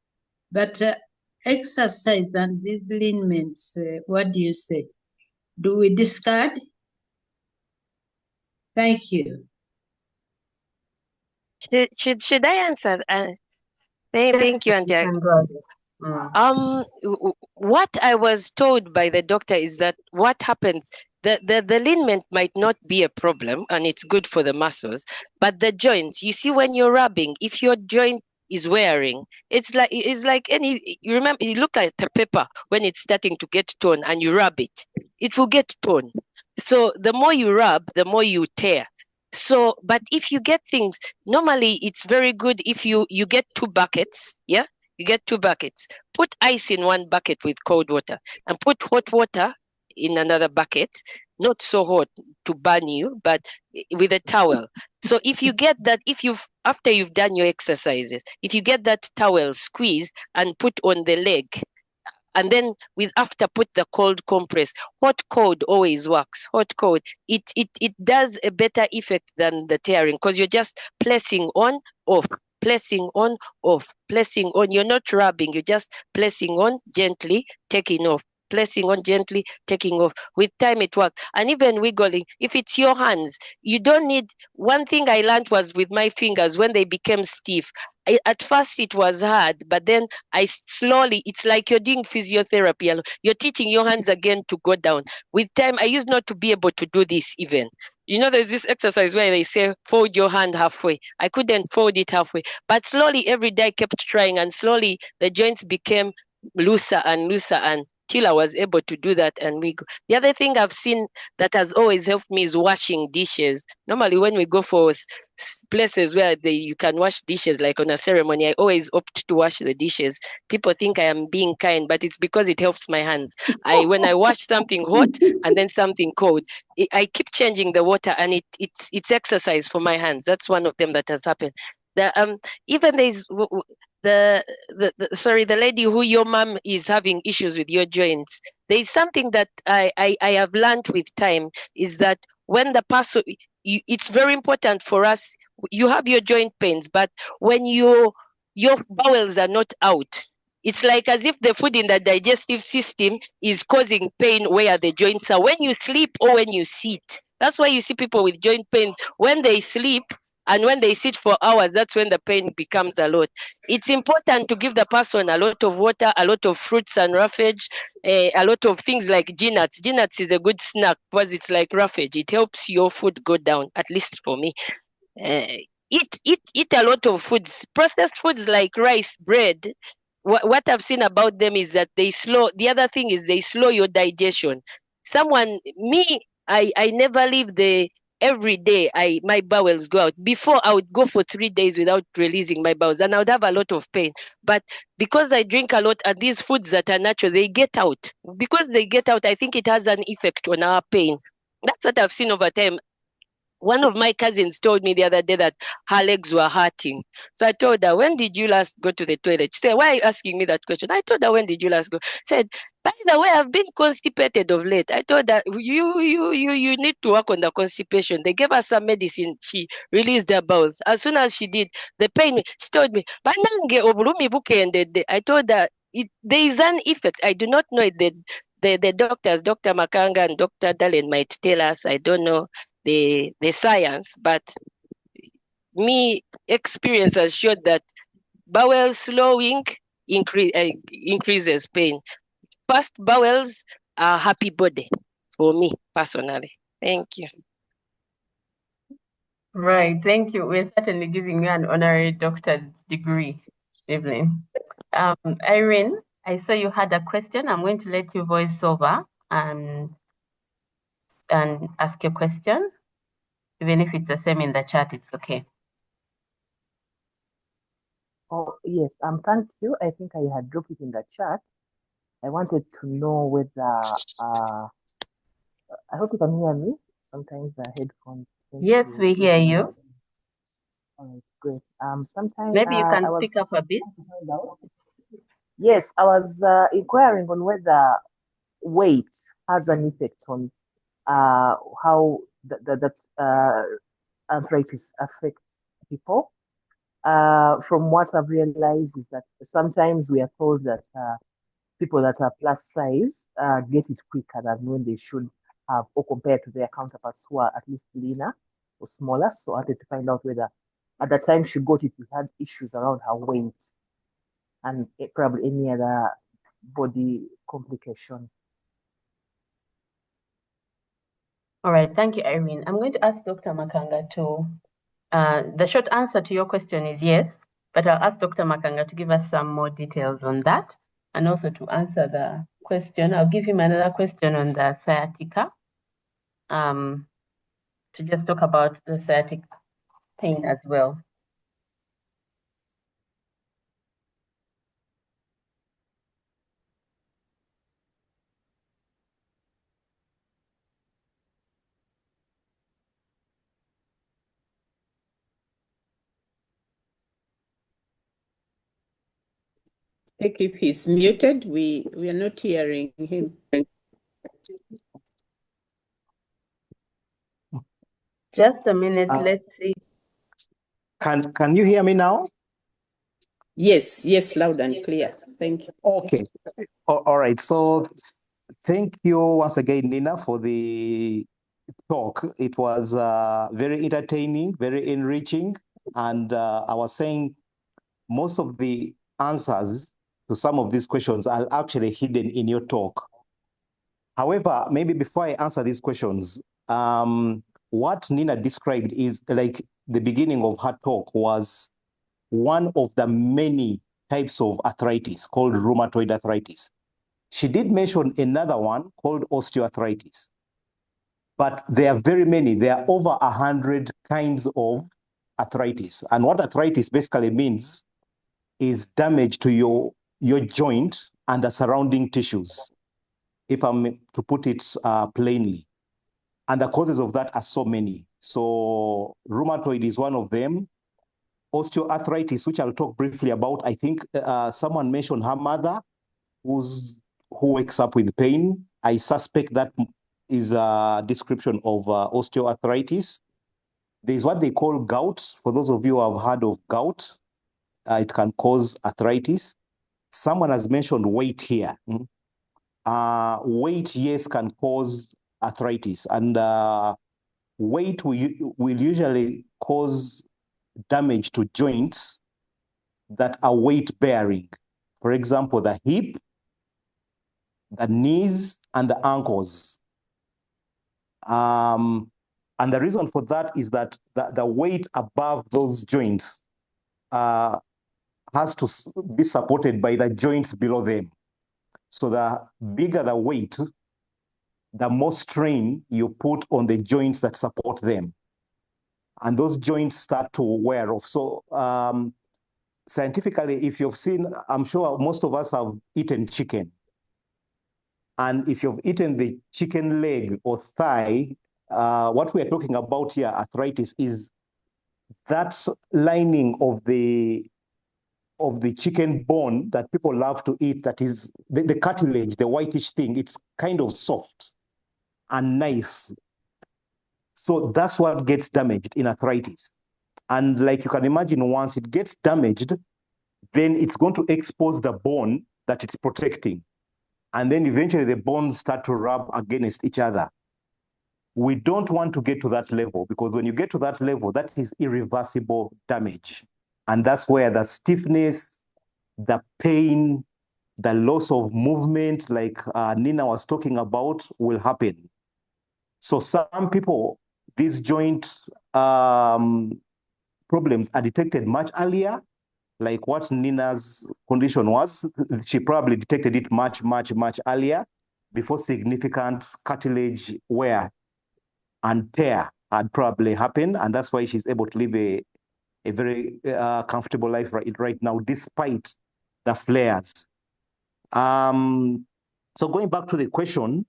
But exercise and these liniments, what do you say? Do we discard? Thank you. Should I answer? Thank you, Auntie. What I was told by the doctor is that what happens, the liniment might not be a problem and it's good for the muscles, but the joints, you see, when you're rubbing, if your joint is wearing, it's like any, you remember, you look at the paper when it's starting to get torn and you rub it, it will get torn. So the more you rub, the more you tear. So, but if you get things, normally it's very good if you get 2 buckets, yeah? You get 2 buckets. Put ice in one bucket with cold water and put hot water in another bucket, not so hot to burn you, but with a towel. So if you get that, after you've done your exercises, if you get that towel, squeeze and put on the leg, and then after put the cold compress. Hot cold always works. Hot cold, it does a better effect than the tearing, because you're just placing on, off, placing on, off, placing on. You're not rubbing, you're just placing on, gently taking off, placing on, gently taking off. With time it works. And even wiggling, if it's your hands, you don't need. One thing I learned was with my fingers, when they became stiff, at first it was hard, but then I slowly, it's like you're doing physiotherapy. You're teaching your hands again to go down. With time, I used not to be able to do this even. You know, there's this exercise where they say, fold your hand halfway. I couldn't fold it halfway. But slowly, every day I kept trying, and slowly the joints became looser and looser, and till I was able to do that and wiggle. The other thing I've seen that has always helped me is washing dishes. Normally, when we go for places where you can wash dishes, like on a ceremony, I always opt to wash the dishes. People think I am being kind, but it's because it helps my hands. When I wash something hot and then something cold, I keep changing the water, and it's exercise for my hands. That's one of them that has happened. Even there's the lady who your mom is having issues with your joints. There is something that I have learned with time, is that when the person, it's very important for us. You have your joint pains, but when your bowels are not out, it's like as if the food in the digestive system is causing pain where the joints are. When you sleep or when you sit, that's why you see people with joint pains when they sleep. And when they sit for hours, that's when the pain becomes a lot. It's important to give the person a lot of water, a lot of fruits and roughage, a lot of things like G-nuts. G-nuts is a good snack because it's like roughage. It helps your food go down, at least for me. Eat a lot of foods, processed foods like rice, bread. What I've seen about them is that the other thing is they slow your digestion. I never leave every day my bowels go out. Before, I would go for 3 days without releasing my bowels, and I would have a lot of pain. But because I drink a lot, and these foods that are natural, they get out. Because they get out, I think it has an effect on our pain. That's what I've seen over time. One of my cousins told me the other day that her legs were hurting. So I told her, when did you last go to the toilet? She said, why are you asking me that question? I told her, when did you last go? She said, by the way, I've been constipated of late. I told her, you need to work on the constipation. They gave her some medicine. She released her bowels. As soon as she did, the pain, she told me, I told her, there is an effect. I do not know it. The doctors, Dr. Makanga and Dr. Dallin, might tell us. I don't know the science, but me experience has showed that bowel slowing increases pain. Fast bowels are happy body for me personally. Thank you. Right, thank you. We're certainly giving you an honorary doctor's degree, Evelyn. Irene, I saw you had a question. I'm going to let you voice over and ask your question. Even if it's the same in the chat, it's okay. Oh, yes, thank you. I think I had dropped it in the chat. I wanted to know whether, I hope you can hear me. Sometimes the headphones. Yes, we hear you. All right, great. Sometimes maybe you can speak up a bit. Yes, I was inquiring on whether weight has an effect on how that arthritis affects people. From what I've realized is that sometimes we are told that people that are plus size get it quicker than when they should have, or compared to their counterparts who are at least leaner or smaller. So I wanted to find out whether at the time she got it, we had issues around her weight and probably any other body complication. All right, thank you, Irene. I'm going to ask Dr. Makanga to, the short answer to your question is yes, but I'll ask Dr. Makanga to give us some more details on that and also to answer the question. I'll give him another question on the sciatica, to just talk about the sciatic pain as well. If he's muted, we are not hearing him. Just a minute, let's see. Can you hear me now? Yes, loud and clear. Thank you. Okay. All right. So thank you once again, Nina, for the talk. It was very entertaining, very enriching. And I was saying most of the answers to some of these questions are actually hidden in your talk. However, maybe before I answer these questions, what Nina described is like the beginning of her talk was one of the many types of arthritis called rheumatoid arthritis. She did mention another one called osteoarthritis, but there are very many. There are over 100 kinds of arthritis. And what arthritis basically means is damage to your joint and the surrounding tissues, if I'm to put it plainly. And the causes of that are so many. So rheumatoid is one of them. Osteoarthritis, which I'll talk briefly about. I think someone mentioned her mother who wakes up with pain. I suspect that is a description of osteoarthritis. There's what they call gout. For those of you who have heard of gout, it can cause arthritis. Someone has mentioned weight here. Weight, yes, can cause arthritis. And weight will usually cause damage to joints that are weight bearing. For example, the hip, the knees, and the ankles. And the reason for that is that the weight above those joints has to be supported by the joints below them. So the bigger the weight, the more strain you put on the joints that support them. And those joints start to wear off. So scientifically, if you've seen, I'm sure most of us have eaten chicken. And if you've eaten the chicken leg or thigh, what we're talking about here, arthritis, is that lining of the chicken bone that people love to eat, that is the cartilage, the whitish thing. It's kind of soft and nice. So that's what gets damaged in arthritis. And like you can imagine, once it gets damaged, then it's going to expose the bone that it's protecting. And then eventually the bones start to rub against each other. We don't want to get to that level, because when you get to that level, that is irreversible damage. And that's where the stiffness, the pain, the loss of movement, like Nina was talking about, will happen. So some people, these joint problems are detected much earlier, like what Nina's condition was. She probably detected it much earlier, before significant cartilage wear and tear had probably happened. And that's why she's able to live a very comfortable life right now, despite the flares. So going back to the question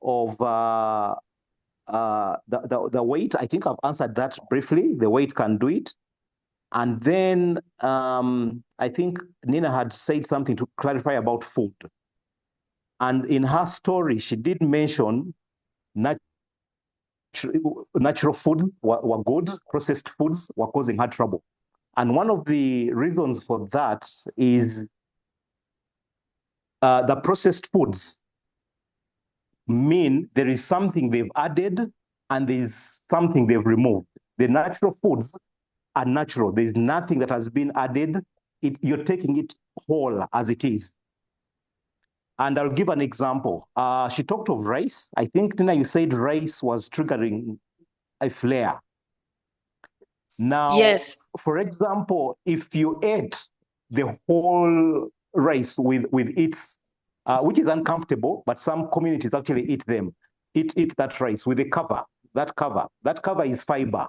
of the weight, I think I've answered that briefly. The weight can do it. And then I think Nina had said something to clarify about food. And in her story, she did mention natural foods were good, processed foods were causing her trouble. And one of the reasons for that is the processed foods mean there is something they've added and there's something they've removed. The natural foods are natural. There's nothing that has been added. You're taking it whole as it is. And I'll give an example. She talked of rice. I think, Tina, you said rice was triggering a flare. Now, Yes. for example, if you ate the whole rice with its, which is uncomfortable, but some communities actually eat them, eat that rice with the cover, that cover is fiber.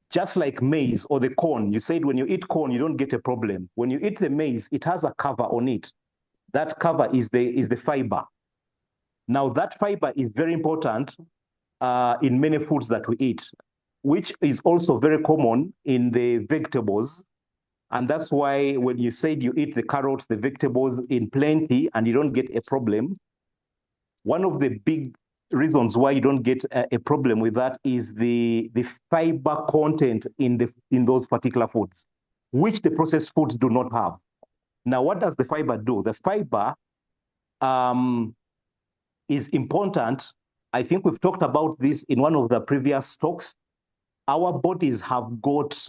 Just like maize or the corn, you said when you eat corn, you don't get a problem. When you eat the maize, it has a cover on it. That cover is the fiber. Now, that fiber is very important in many foods that we eat, which is also very common in the vegetables. And that's why when you said you eat the carrots, the vegetables in plenty, and you don't get a problem, one of the big reasons why you don't get a problem with that is the fiber content in those particular foods, which the processed foods do not have. Now, what does the fiber do? The fiber is important. I think we've talked about this in one of the previous talks. Our bodies have got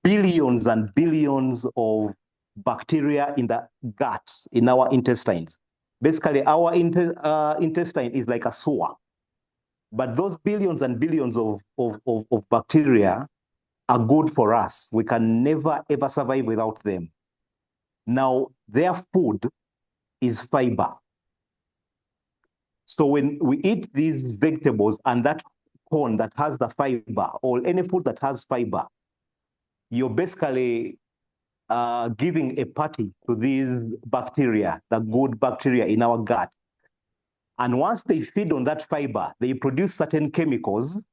billions and billions of bacteria in the gut, in our intestines. Basically, our intestine is like a sewer. But those billions and billions of bacteria are good for us. We can never, ever survive without them. Now, their food is fiber. So when we eat these vegetables and that corn that has the fiber, or any food that has fiber, you're basically giving a party to these bacteria, the good bacteria in our gut. And once they feed on that fiber, they produce certain chemicals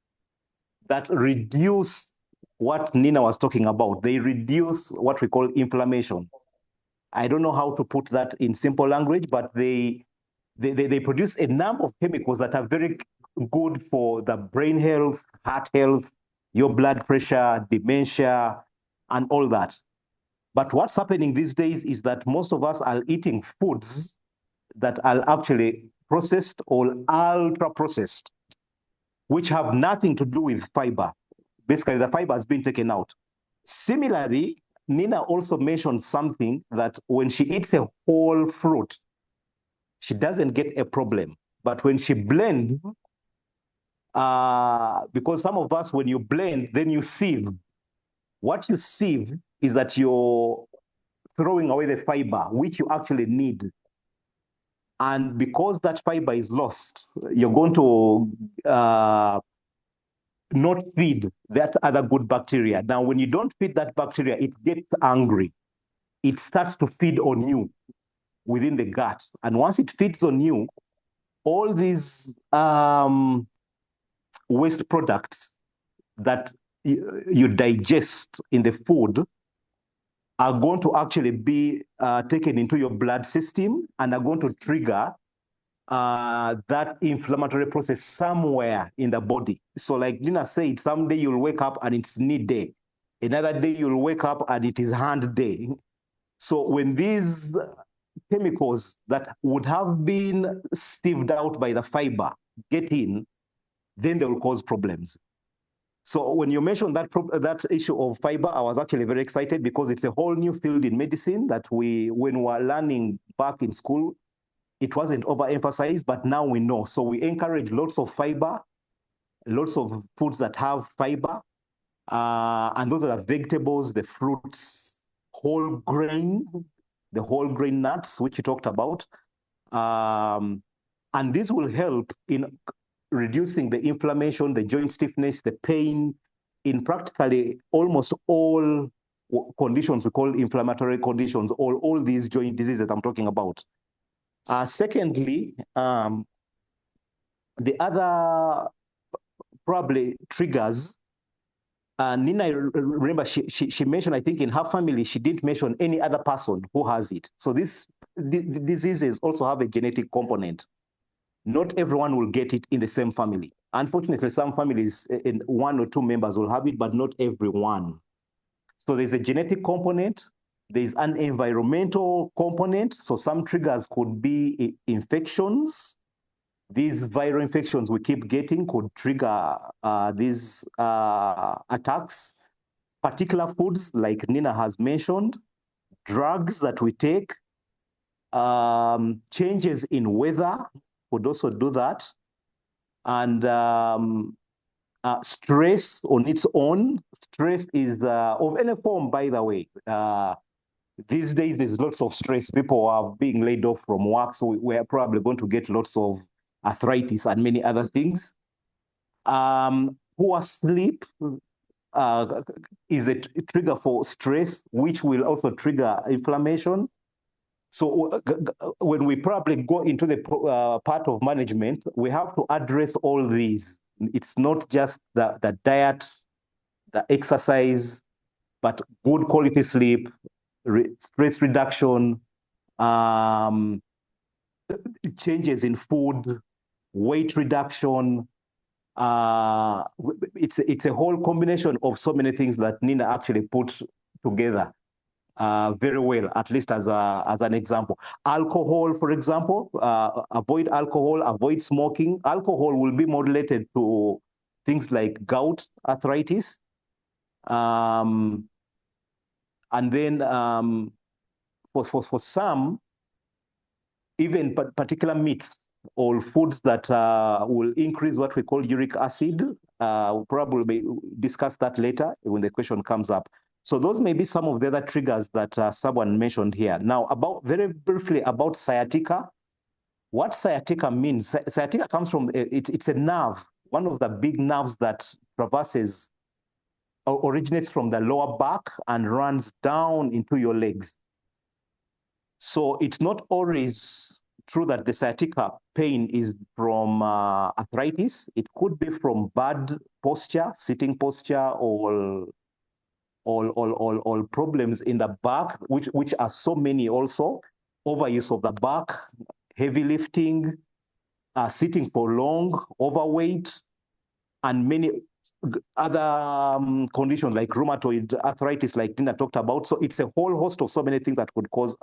that reduce what Nina was talking about. They reduce what we call inflammation. I don't know how to put that in simple language, but they produce a number of chemicals that are very good for the brain health, heart health, your blood pressure, dementia, and all that. But what's happening these days is that most of us are eating foods that are actually processed or ultra processed, which have nothing to do with fiber. Basically, the fiber has been taken out. Similarly, Nina also mentioned something that when she eats a whole fruit, she doesn't get a problem. But when she blends, because some of us, when you blend, then you sieve. What you sieve is that you're throwing away the fiber, which you actually need. And because that fiber is lost, you're going to not feed that other good bacteria. Now, when you don't feed that bacteria, it gets angry. It starts to feed on you within the gut. And once it feeds on you, all these waste products that you digest in the food are going to actually be taken into your blood system and are going to trigger that inflammatory process somewhere in the body. So like Nina said, someday you'll wake up and it's knee day. Another day you'll wake up and it is hand day. So when these chemicals that would have been sieved out by the fiber get in, then they will cause problems. So when you mentioned that issue of fiber, I was actually very excited because it's a whole new field in medicine that when we were learning back in school, it wasn't overemphasized, but now we know. So we encourage lots of fiber, lots of foods that have fiber, and those are the vegetables, the fruits, the whole grain nuts, which you talked about. And this will help in reducing the inflammation, the joint stiffness, the pain in practically almost all conditions we call inflammatory conditions, all these joint diseases that I'm talking about. Secondly, the other probably triggers Nina, I remember she mentioned, I think in her family, she didn't mention any other person who has it. So these diseases also have a genetic component. Not everyone will get it in the same family. Unfortunately, some families, in 1 or 2 members will have it, but not everyone. So there's a genetic component. There's an environmental component. So some triggers could be infections. These viral infections we keep getting could trigger these attacks. Particular foods, like Nina has mentioned, drugs that we take, changes in weather could also do that. And stress on its own. Stress is of any form, by the way. These days, there's lots of stress. People are being laid off from work, so we're probably going to get lots of arthritis and many other things. Poor sleep is a trigger for stress, which will also trigger inflammation. So when we probably go into the part of management, we have to address all these. It's not just the diet, the exercise, but good quality sleep, stress reduction, changes in food, weight reduction. It's a whole combination of so many things that Nina actually put together very well, at least as an example. Alcohol, for example, avoid alcohol, avoid smoking. Alcohol will be more related to things like gout arthritis. And then for some, even particular meats or foods that will increase what we call uric acid. We'll probably discuss that later when the question comes up. So those may be some of the other triggers that someone mentioned here. Now, very briefly about sciatica. What sciatica means, sciatica comes from, it's a nerve, one of the big nerves that traverses, or originates from the lower back and runs down into your legs. So it's not always true that the sciatica pain is from arthritis. It could be from bad posture, sitting posture, or problems in the back, which are so many also. Overuse of the back, heavy lifting, sitting for long, overweight, and many other conditions like rheumatoid arthritis, like Nina talked about. So it's a whole host of so many things that could cause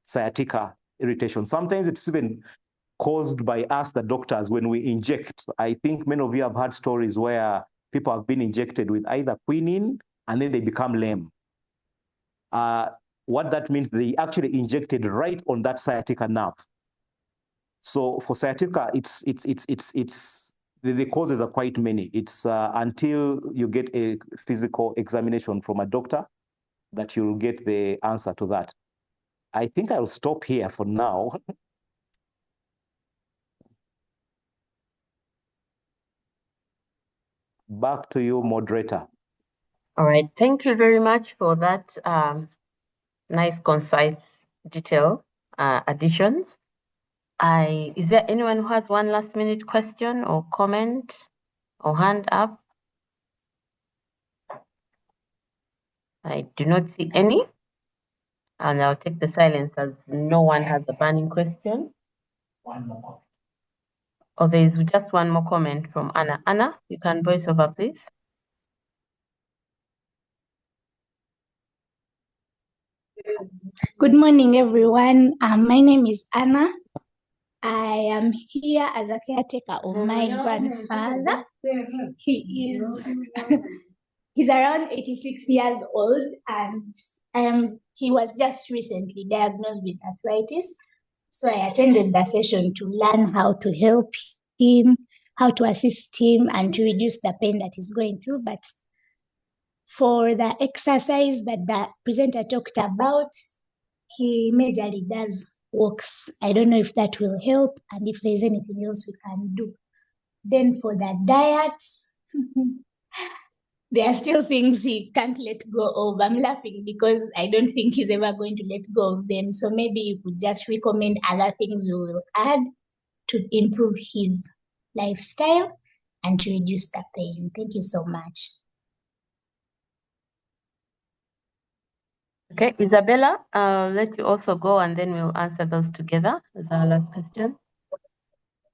sciatica irritation. Sometimes it's even caused by us, the doctors, when we inject. I think many of you have heard stories where people have been injected with either quinine and then they become lame. What that means, they actually injected right on that sciatica nerve. So for sciatica, the causes are quite many. It's until you get a physical examination from a doctor that you'll get the answer to that. I think I'll stop here for now. Back to you, moderator. All right, thank you very much for that nice, concise, detail additions. Is there anyone who has one last minute question or comment or hand up? I do not see any. And I'll take the silence as no one has a burning question. One more comment. Oh, there is just one more comment from Anna. Anna, you can voice over, please. Good morning, everyone. My name is Anna. I am here as a caretaker of my grandfather. He's around 86 years old, and he was just recently diagnosed with arthritis. So I attended the session to learn how to help him, how to assist him, and to reduce the pain that he's going through. But for the exercise that the presenter talked about, he majorly does walks. I don't know if that will help and if there's anything else we can do. Then for the diet, there are still things he can't let go of. I'm laughing because I don't think he's ever going to let go of them. So maybe you could just recommend other things we will add to improve his lifestyle and to reduce the pain. Thank you so much. Okay, Isabella, let you also go and then we'll answer those together as our last question.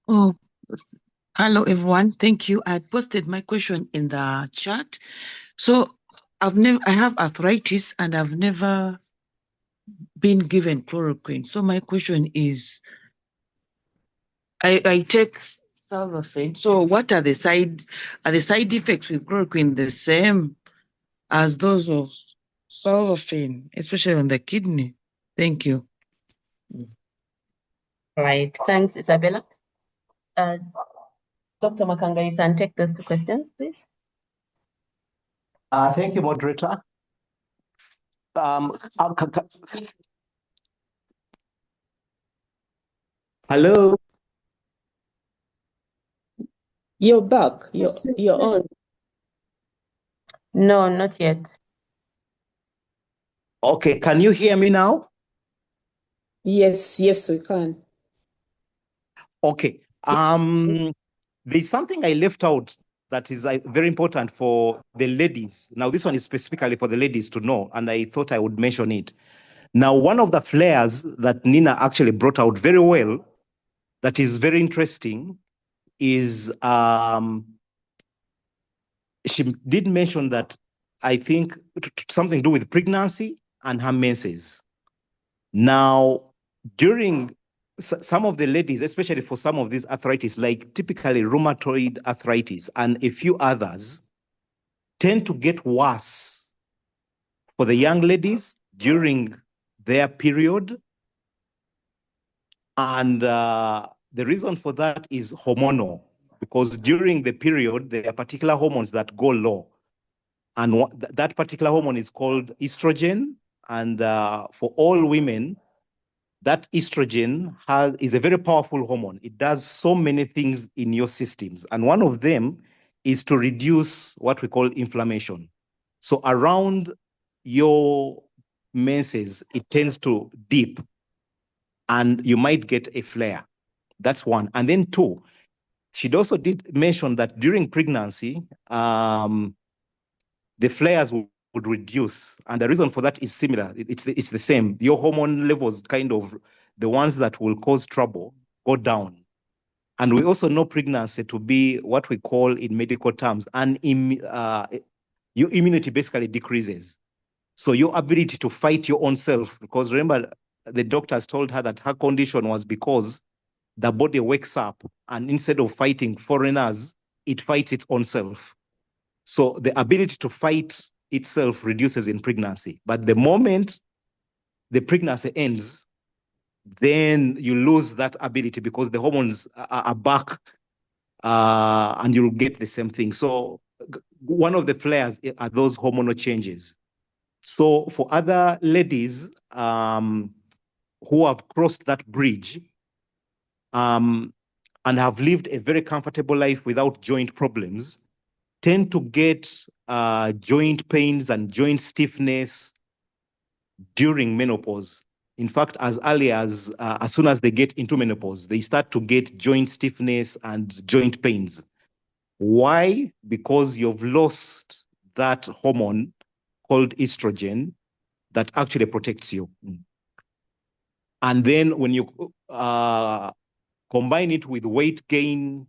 Oh, hello everyone. Thank you. I posted my question in the chat. So I have arthritis and I've never been given chloroquine. So my question is, I take salvafene. So what are the side effects with chloroquine the same as those of salvafene, especially on the kidney? Thank you. Right. Thanks, Isabella. Dr. Makanga, you can take those two questions, please. Thank you, moderator. Hello. You're back. You're on. No, not yet. Okay, can you hear me now? Yes, we can. Okay. There's something I left out that is very important for the ladies. Now, this one is specifically for the ladies to know, and I thought I would mention it. Now, one of the flares that Nina actually brought out very well, that is very interesting, is she did mention that, I think, something to do with pregnancy and her menses. Now, during some of the ladies, especially for some of these arthritis, like typically rheumatoid arthritis and a few others, tend to get worse for the young ladies during their period. And the reason for that is hormonal, because during the period, there are particular hormones that go low. And that particular hormone is called estrogen. And for all women, that estrogen is a very powerful hormone. It does so many things in your systems. And one of them is to reduce what we call inflammation. So around your menses, it tends to dip and you might get a flare. That's one. And then two, she also did mention that during pregnancy, the flares would reduce. And the reason for that is similar. It's the same. Your hormone levels, kind of the ones that will cause trouble, go down. And we also know pregnancy to be what we call in medical terms, your immunity basically decreases. So your ability to fight your own self, because remember, the doctors told her that her condition was because the body wakes up and instead of fighting foreigners, it fights its own self. So the ability to fight itself reduces in pregnancy. But the moment the pregnancy ends, then you lose that ability because the hormones are back and you'll get the same thing. So one of the flares are those hormonal changes. So for other ladies who have crossed that bridge and have lived a very comfortable life without joint problems, tend to get joint pains and joint stiffness during menopause. In fact, as early as soon as they get into menopause, they start to get joint stiffness and joint pains. Why? Because you've lost that hormone called estrogen that actually protects you. And then when you combine it with weight gain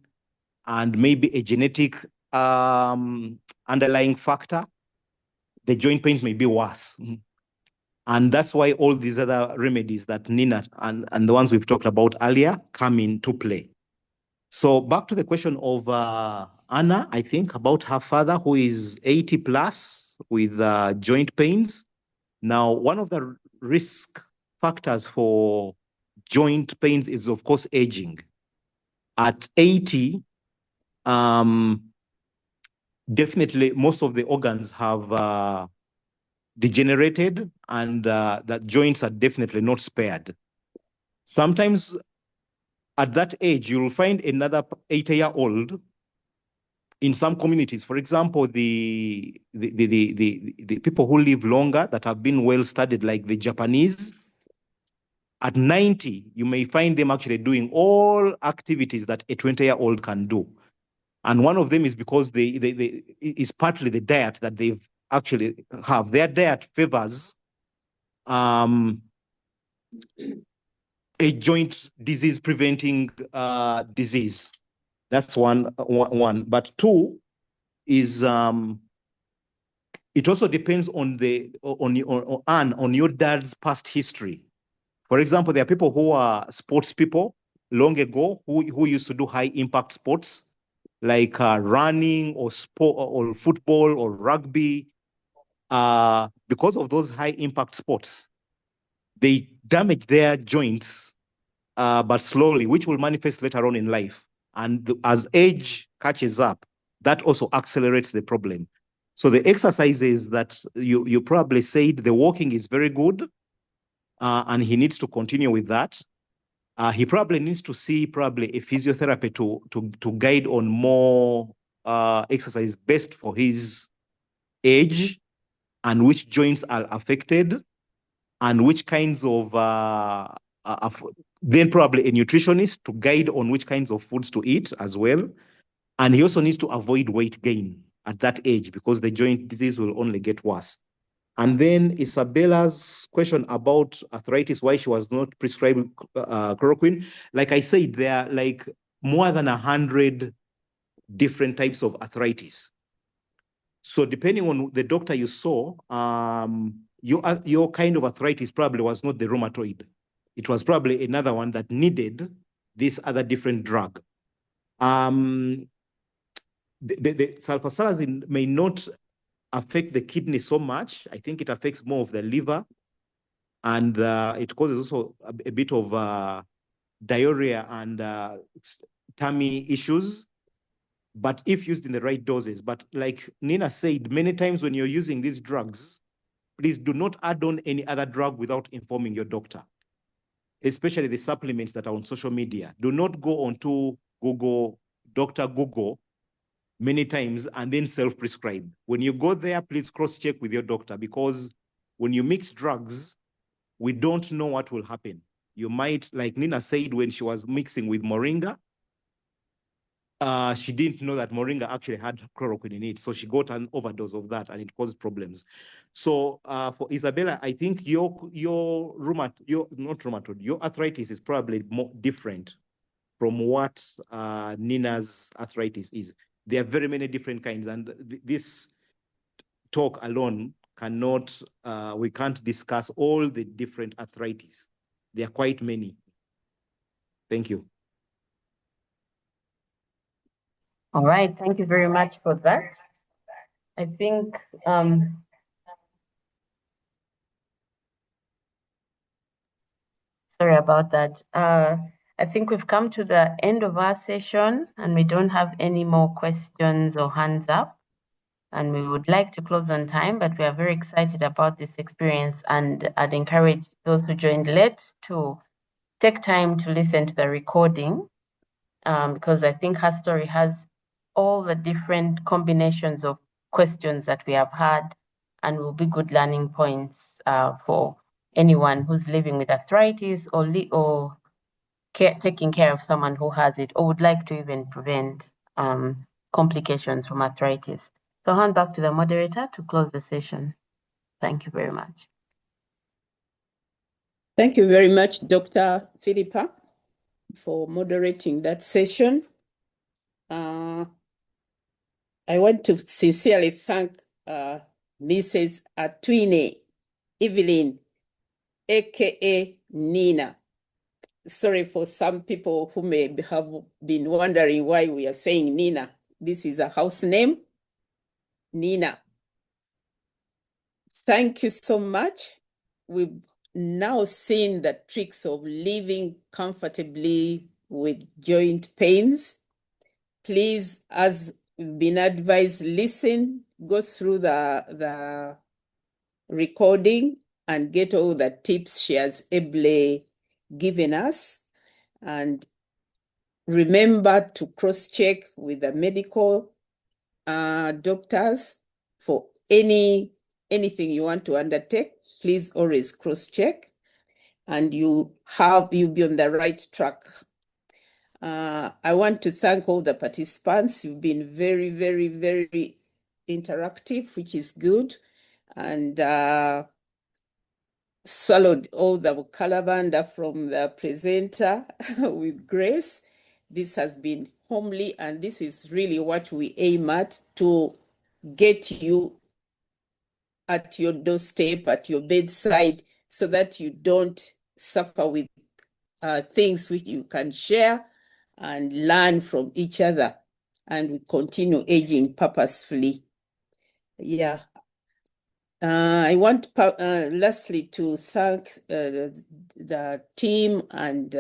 and maybe a genetic underlying factor, the joint pains may be worse. And that's why all these other remedies that Nina and the ones we've talked about earlier come into play. So back to the question of Anna, I think, about her father who is 80 plus with joint pains. Now, one of the risk factors for joint pains is, of course, aging. At 80, definitely most of the organs have degenerated and that joints are definitely not spared. Sometimes at that age, you'll find another 80-year-old in some communities. For example, the people who live longer that have been well studied, like the Japanese, at 90, you may find them actually doing all activities that a 20-year-old can do. And one of them is because is partly the diet that they've actually have. Their diet favors a joint disease preventing disease. That's one. But two is it also depends on your dad's past history. For example, there are people who are sports people long ago who used to do high impact sports like running or sport or football or rugby. Because of those high impact sports, they damage their joints, but slowly, which will manifest later on in life. And as age catches up, that also accelerates the problem. So the exercises that you probably said, the walking is very good, and he needs to continue with that. He probably needs to see probably a physiotherapy to guide on more exercise best for his age and which joints are affected and which kinds of then probably a nutritionist to guide on which kinds of foods to eat as well. And he also needs to avoid weight gain at that age because the joint disease will only get worse. And then Isabella's question about arthritis, why she was not prescribed chloroquine. Like I said, there are like more than 100 different types of arthritis. So depending on the doctor you saw, your kind of arthritis probably was not the rheumatoid. It was probably another one that needed this other different drug. The sulfasalazine may not affect the kidney so much. I think it affects more of the liver, and it causes also a bit of diarrhea and tummy issues, but if used in the right doses. But like Nina said, many times when you're using these drugs, please do not add on any other drug without informing your doctor, especially the supplements that are on social media. Do not go onto Google, Dr. Google, many times and then self-prescribe. When you go there, please cross-check with your doctor, because when you mix drugs, we don't know what will happen. You might, like Nina said, when she was mixing with moringa, she didn't know that moringa actually had chloroquine in it. So she got an overdose of that and it caused problems. So for Isabella, I think your arthritis is probably more different from what Nina's arthritis is. There are very many different kinds, and this talk alone cannot, we can't discuss all the different arthritis. There are quite many. Thank you. All right, thank you very much for that. I think sorry about that. I think we've come to the end of our session and we don't have any more questions or hands up. And we would like to close on time, but we are very excited about this experience, and I'd encourage those who joined late to take time to listen to the recording, because I think her story has all the different combinations of questions that we have had and will be good learning points for anyone who's living with arthritis or taking care of someone who has it or would like to even prevent complications from arthritis. So I'll hand back to the moderator to close the session. Thank you very much. Thank you very much, Dr. Philippa, for moderating that session. I want to sincerely thank Mrs. Atwine, Evelyn, aka Nina. Sorry for some people who may have been wondering why we are saying Nina. This is a house name, Nina. Thank you so much. We've now seen the tricks of living comfortably with joint pains. Please, as we've been advised, listen, go through the recording and get all the tips she has ably given us. And remember to cross-check with the medical doctors for anything you want to undertake. Please always cross-check, and you'll be on the right track. I want to thank all the participants. You've been very, very, very interactive, which is good. And swallowed all the calabanda from the presenter with grace. This has been homely, and this is really what we aim at, to get you at your doorstep, at your bedside, so that you don't suffer with things which you can share and learn from each other, and we continue aging purposefully. Yeah. I want lastly to thank the team and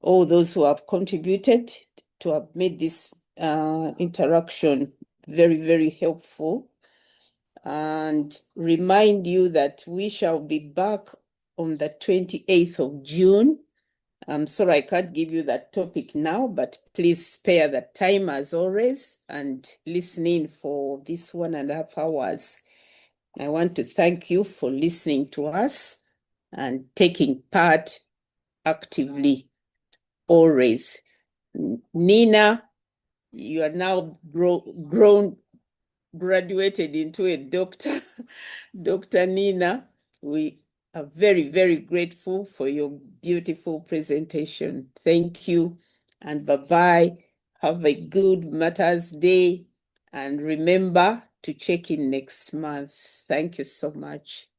all those who have contributed to have made this interaction very, very helpful, and remind you that we shall be back on the 28th of June. I'm sorry I can't give you that topic now, but please spare the time as always and listen in for this 1.5 hours. I want to thank you for listening to us and taking part actively always. Nina, you are now graduated into a doctor. Dr. Nina, we are very, very grateful for your beautiful presentation. Thank you, and bye-bye. Have a good Mother's Day, and remember to check in next month. Thank you so much.